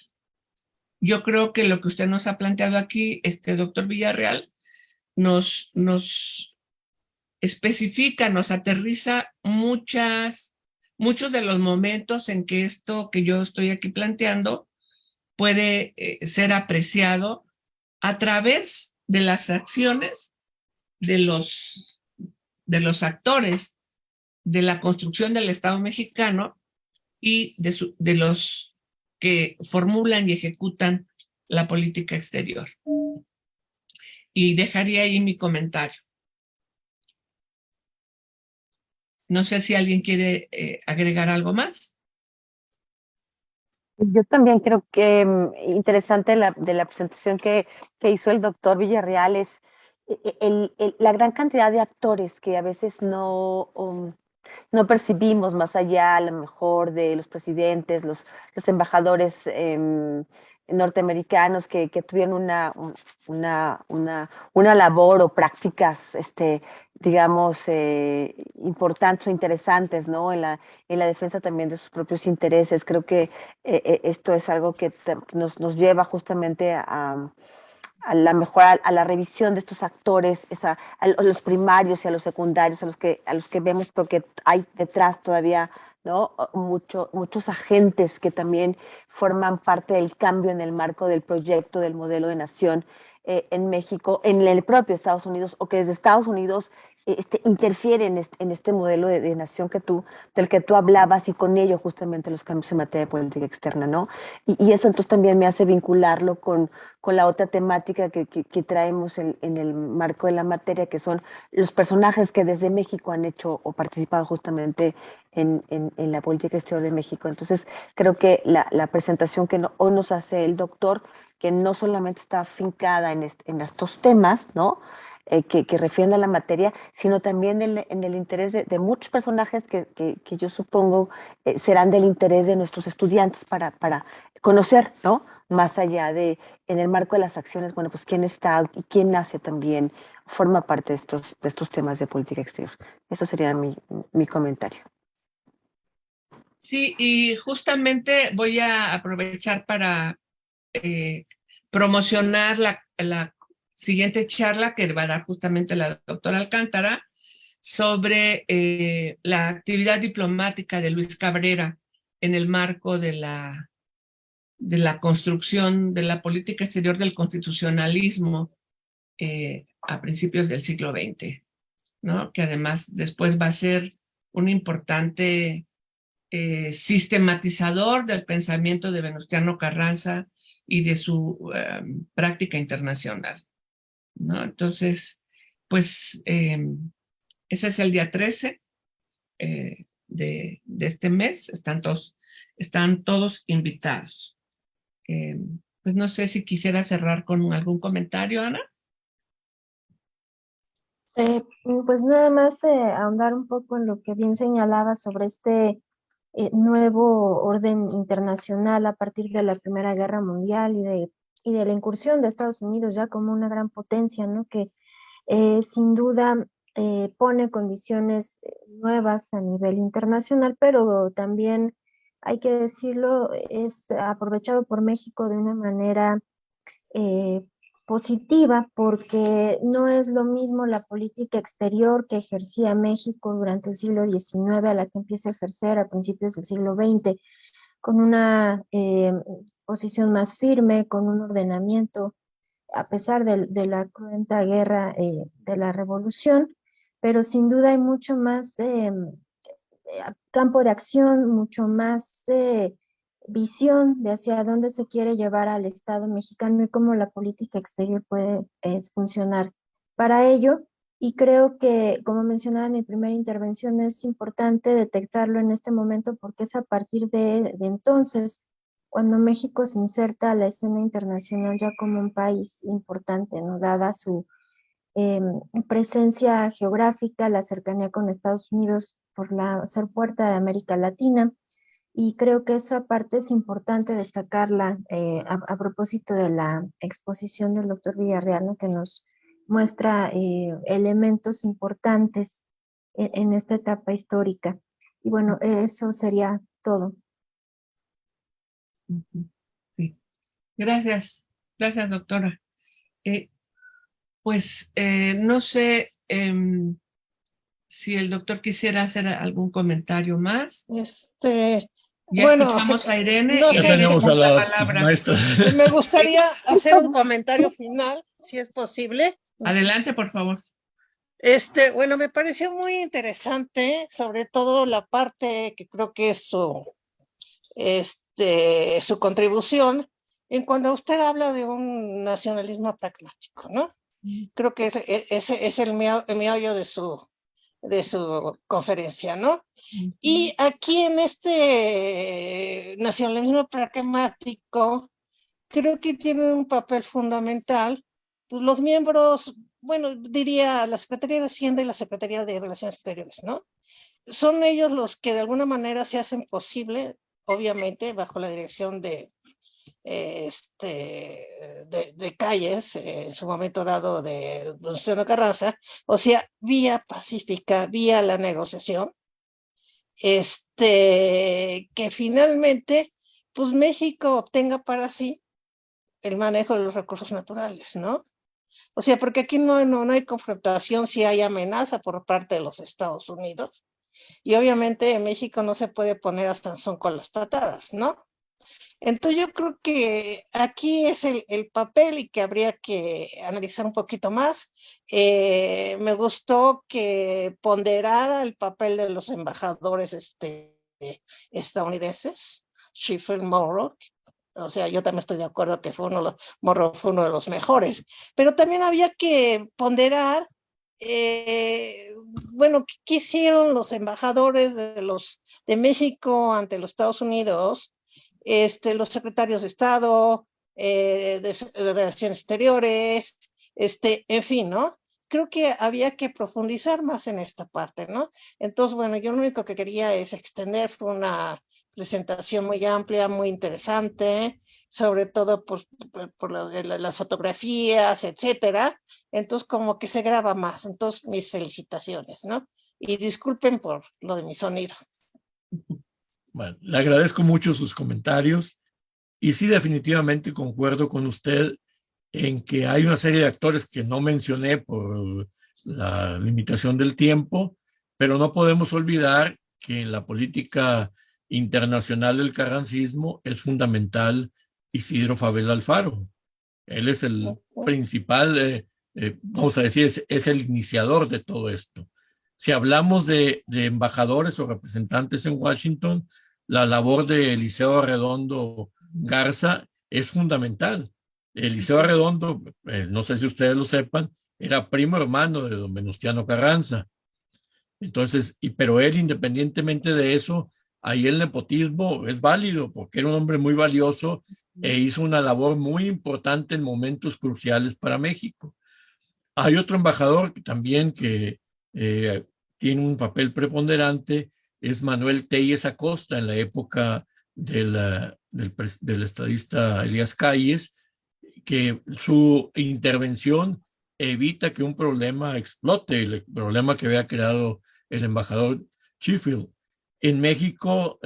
Yo creo que lo que usted nos ha planteado aquí, doctor Villarreal, nos especifica, nos aterriza muchos de los momentos en que esto que yo estoy aquí planteando puede ser apreciado a través de las acciones de los actores de la construcción del Estado mexicano y de los que formulan y ejecutan la política exterior. Y dejaría ahí mi comentario. No sé si alguien quiere agregar algo más. Yo también creo que interesante de la presentación que hizo el doctor Villarreal es la gran cantidad de actores que a veces no percibimos más allá, a lo mejor, de los presidentes, los embajadores norteamericanos que tuvieron una labor o prácticas, digamos, importantes o interesantes, ¿no? En la defensa también de sus propios intereses. Creo que esto es algo que nos lleva justamente a la mejor a la revisión de estos actores, a los primarios y a los secundarios, a los que vemos, porque hay detrás todavía, ¿no? Muchos agentes que también forman parte del cambio en el marco del proyecto del modelo de nación en México, en el propio Estados Unidos, o que desde Estados Unidos interfiere en este modelo de nación del que tú hablabas, y con ello justamente los cambios en materia de política externa, ¿no? Y eso entonces también me hace vincularlo con la otra temática que traemos en el marco de la materia, que son los personajes que desde México han hecho o participado justamente en la política exterior de México. Entonces, creo que la presentación que hoy nos hace el doctor, que no solamente está afincada en estos temas, ¿no? Que refieren a la materia, sino también en el interés de muchos personajes que yo supongo serán del interés de nuestros estudiantes para conocer, ¿no? Más allá en el marco de las acciones, bueno, pues quién está y quién nace también, forma parte de estos temas de política exterior. Eso sería mi comentario. Sí, y justamente voy a aprovechar para promocionar la siguiente charla que va a dar justamente la doctora Alcántara sobre la actividad diplomática de Luis Cabrera en el marco de la construcción de la política exterior del constitucionalismo a principios del siglo XX, ¿no? Que además después va a ser un importante sistematizador del pensamiento de Venustiano Carranza y de su práctica internacional. ¿no? Entonces, pues ese es el día 13 de este mes. Están todos invitados. Pues no sé si quisiera cerrar con algún comentario, Ana. Pues nada más ahondar un poco en lo que bien señalaba sobre este nuevo orden internacional a partir de la Primera Guerra Mundial y de la incursión de Estados Unidos ya como una gran potencia, ¿no? Que sin duda pone condiciones nuevas a nivel internacional, pero también hay que decirlo, es aprovechado por México de una manera eh, positiva, porque no es lo mismo la política exterior que ejercía México durante el siglo XIX a la que empieza a ejercer a principios del siglo XX, con una posición más firme, con un ordenamiento, a pesar de la cruenta guerra de la revolución, pero sin duda hay mucho más campo de acción, mucho más visión de hacia dónde se quiere llevar al Estado mexicano y cómo la política exterior puede funcionar para ello. Y creo que, como mencionaba en mi primera intervención, es importante detectarlo en este momento porque es a partir de entonces cuando México se inserta a la escena internacional ya como un país importante, ¿no? Dada su eh, presencia geográfica, la cercanía con Estados Unidos por ser puerta de América Latina. Y creo que esa parte es importante destacarla a propósito de la exposición del doctor Villarreal, ¿no? Que nos muestra elementos importantes en esta etapa histórica. Y bueno, eso sería todo. Sí. Gracias, doctora. Pues no sé si el doctor quisiera hacer algún comentario más. Ya Bueno, escuchamos a Irene no y Ya sé, tenemos a la palabra. maestra. me gustaría hacer un comentario final, si es posible. Adelante, por favor. Bueno, me pareció muy interesante, sobre todo la parte que creo que es su contribución en cuando usted habla de un nacionalismo pragmático, ¿no? Creo que ese es el meollo de su conferencia, ¿no? Y aquí en este nacionalismo pragmático, creo que tiene un papel fundamental, pues los miembros, bueno, diría la Secretaría de Hacienda y la Secretaría de Relaciones Exteriores, ¿no? Son ellos los que de alguna manera se hacen posible, obviamente, bajo la dirección de Calles, en su momento dado de Doncella Carranza, o sea, vía pacífica, vía la negociación, que finalmente, pues México obtenga para sí el manejo de los recursos naturales, ¿no? O sea, porque aquí no hay confrontación si hay amenaza por parte de los Estados Unidos, y obviamente en México no se puede poner a Sansón con las patadas, ¿no? Entonces yo creo que aquí es el papel y que habría que analizar un poquito más. Me gustó que ponderara el papel de los embajadores estadounidenses, Sheffield Morrow. O sea, yo también estoy de acuerdo que Morrow fue uno de los mejores, pero también había que ponderar, bueno, ¿qué hicieron los embajadores de México ante los Estados Unidos? Los secretarios de Estado, de Relaciones Exteriores, en fin, ¿no? Creo que había que profundizar más en esta parte, ¿no? Entonces, bueno, yo lo único que quería es extender, fue una presentación muy amplia, muy interesante, sobre todo por las fotografías, etcétera. Entonces, como que se graba más. Entonces, mis felicitaciones, ¿no? Y disculpen por lo de mi sonido. Bueno, le agradezco mucho sus comentarios y sí, definitivamente concuerdo con usted en que hay una serie de actores que no mencioné por la limitación del tiempo, pero no podemos olvidar que en la política internacional del carrancismo es fundamental Isidro Fabel Alfaro. Él es el principal, vamos a decir, es el iniciador de todo esto. Si hablamos de embajadores o representantes en Washington, la labor de Eliseo Redondo Garza es fundamental. Eliseo Arredondo, no sé si ustedes lo sepan, era primo hermano de don Venustiano Carranza. Entonces, pero él, independientemente de eso, ahí el nepotismo es válido porque era un hombre muy valioso e hizo una labor muy importante en momentos cruciales para México. Hay otro embajador también que tiene un papel preponderante, es Manuel Telles Acosta, en la época del estadista Elías Calles, que su intervención evita que un problema explote, el problema que había creado el embajador Sheffield. En México,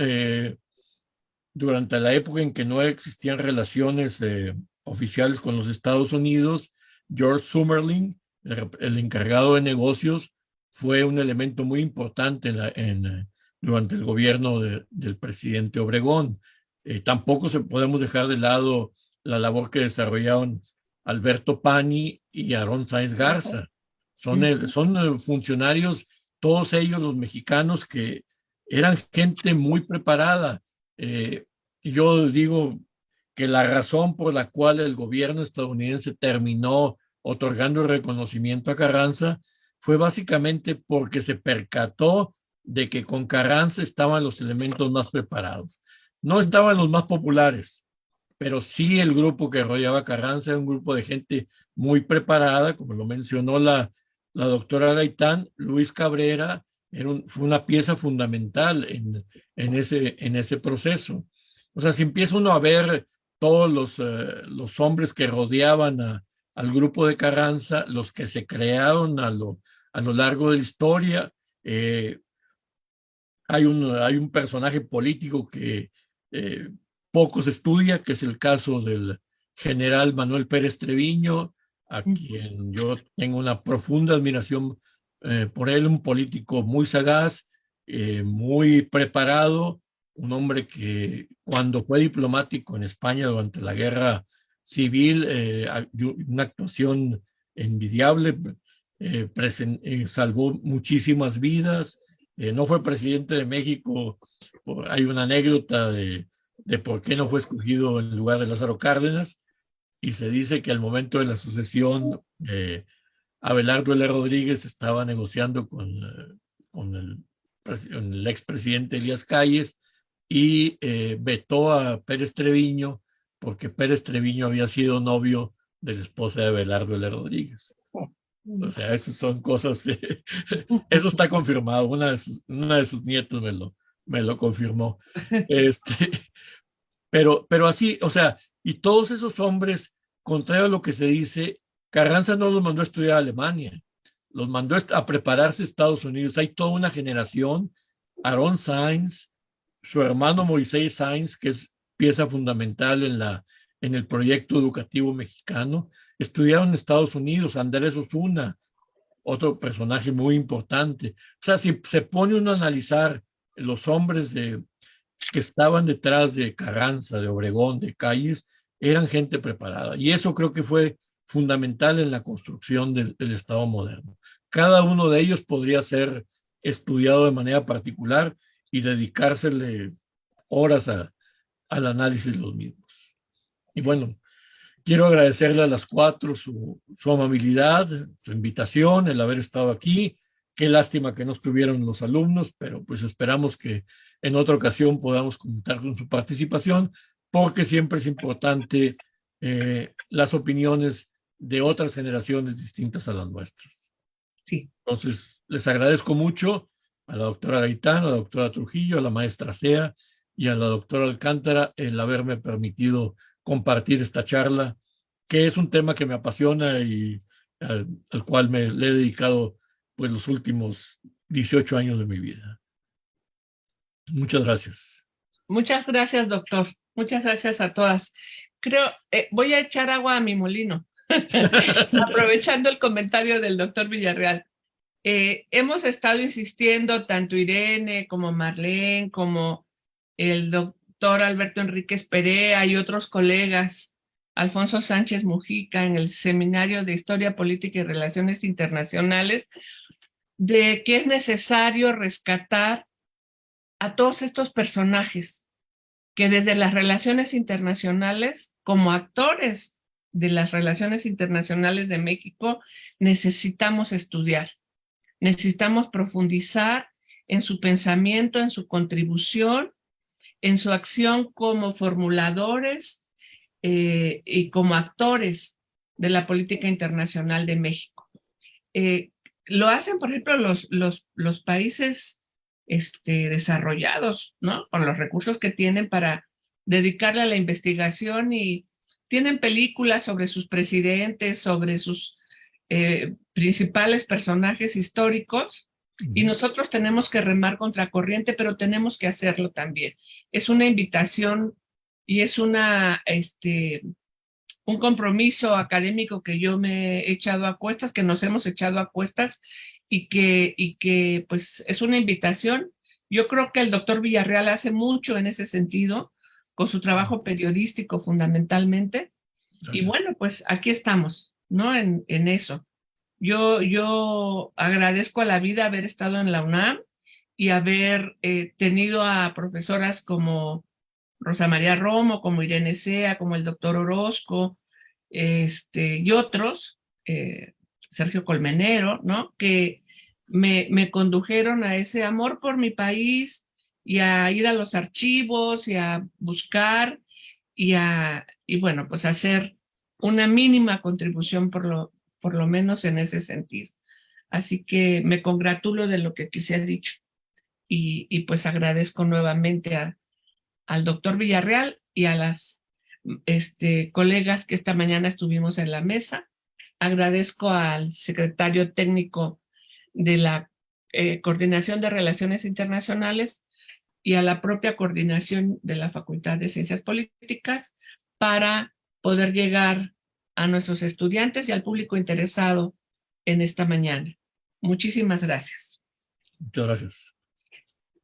durante la época en que no existían relaciones oficiales con los Estados Unidos, George Summerlin, el encargado de negocios, fue un elemento muy importante durante el gobierno del presidente Obregón. Tampoco podemos dejar de lado la labor que desarrollaron Alberto Pani y Aarón Sáenz Garza. Son funcionarios, todos ellos los mexicanos, que eran gente muy preparada. Yo digo que la razón por la cual el gobierno estadounidense terminó otorgando el reconocimiento a Carranza fue básicamente porque se percató de que con Carranza estaban los elementos más preparados. No estaban los más populares, pero sí el grupo que rodeaba a Carranza era un grupo de gente muy preparada, como lo mencionó la doctora Gaitán. Luis Cabrera fue una pieza fundamental en ese proceso. O sea, si empieza uno a ver todos los hombres que rodeaban al grupo de Carranza, los que se crearon a lo largo de la historia, hay un personaje político que poco se estudia, que es el caso del general Manuel Pérez Treviño, a quien yo tengo una profunda admiración por él, un político muy sagaz, muy preparado, un hombre que cuando fue diplomático en España durante la guerra civil, una actuación envidiable, salvó muchísimas vidas. No fue presidente de México. Hay una anécdota de por qué no fue escogido en lugar de Lázaro Cárdenas, y se dice que al momento de la sucesión, Abelardo L. Rodríguez estaba negociando con el expresidente Elías Calles y vetó a Pérez Treviño porque Pérez Treviño había sido novio de la esposa de Abelardo L. Rodríguez. O sea, esas son cosas, eso está confirmado. Una de sus nietos me lo confirmó. Pero así, o sea, y todos esos hombres, contrario a lo que se dice, Carranza no los mandó a estudiar a Alemania, los mandó a prepararse a Estados Unidos. Hay toda una generación, Aarón Sáenz, su hermano Moisés Sáenz, que es pieza fundamental en el proyecto educativo mexicano, estudiaron en Estados Unidos. Andrés Osuna, otro personaje muy importante. O sea, si se pone uno a analizar los hombres que estaban detrás de Carranza, de Obregón, de Calles, eran gente preparada. Y eso creo que fue fundamental en la construcción del Estado moderno. Cada uno de ellos podría ser estudiado de manera particular y dedicársele horas al análisis de los mismos. Y bueno, quiero agradecerle a las cuatro su amabilidad, su invitación, el haber estado aquí. Qué lástima que no estuvieron los alumnos, pero pues esperamos que en otra ocasión podamos contar con su participación, porque siempre es importante las opiniones de otras generaciones distintas a las nuestras. Sí. Entonces, les agradezco mucho a la doctora Gaitán, a la doctora Trujillo, a la maestra Sea y a la doctora Alcántara el haberme permitido compartir esta charla, que es un tema que me apasiona y al cual le he dedicado pues los últimos 18 años de mi vida. Muchas gracias. Muchas gracias, doctor. Muchas gracias a todas. Creo, voy a echar agua a mi molino, aprovechando el comentario del doctor Villarreal. Hemos estado insistiendo, tanto Irene como Marlene, como el doctor Alberto Enríquez Perea y otros colegas, Alfonso Sánchez Mujica, en el Seminario de Historia Política y Relaciones Internacionales, de que es necesario rescatar a todos estos personajes que desde las relaciones internacionales, como actores de las relaciones internacionales de México, necesitamos estudiar, necesitamos profundizar en su pensamiento, en su contribución, en su acción como formuladores y como actores de la política internacional de México. Lo hacen, por ejemplo, los países desarrollados, ¿no? Con los recursos que tienen para dedicarle a la investigación, y tienen películas sobre sus presidentes, sobre sus principales personajes históricos, y nosotros tenemos que remar contracorriente, pero tenemos que hacerlo también. Es una invitación y es un compromiso académico que yo me he echado a cuestas, que nos hemos echado a cuestas, y que pues es una invitación. Yo creo que el doctor Villarreal hace mucho en ese sentido, con su trabajo periodístico fundamentalmente. Gracias. Y bueno, pues aquí estamos, ¿no? En eso. Yo agradezco a la vida haber estado en la UNAM y haber tenido a profesoras como Rosa María Romo, como Irene Sea, como el doctor Orozco, y otros, Sergio Colmenero, ¿no? Que me condujeron a ese amor por mi país y a ir a los archivos y a buscar y bueno, pues hacer una mínima contribución por lo menos en ese sentido. Así que me congratulo de lo que aquí se ha dicho y pues agradezco nuevamente al doctor Villarreal y a las colegas que esta mañana estuvimos en la mesa. Agradezco al secretario técnico de la Coordinación de Relaciones Internacionales y a la propia coordinación de la Facultad de Ciencias Políticas para poder llegar a nuestros estudiantes y al público interesado en esta mañana. Muchísimas gracias. Muchas gracias.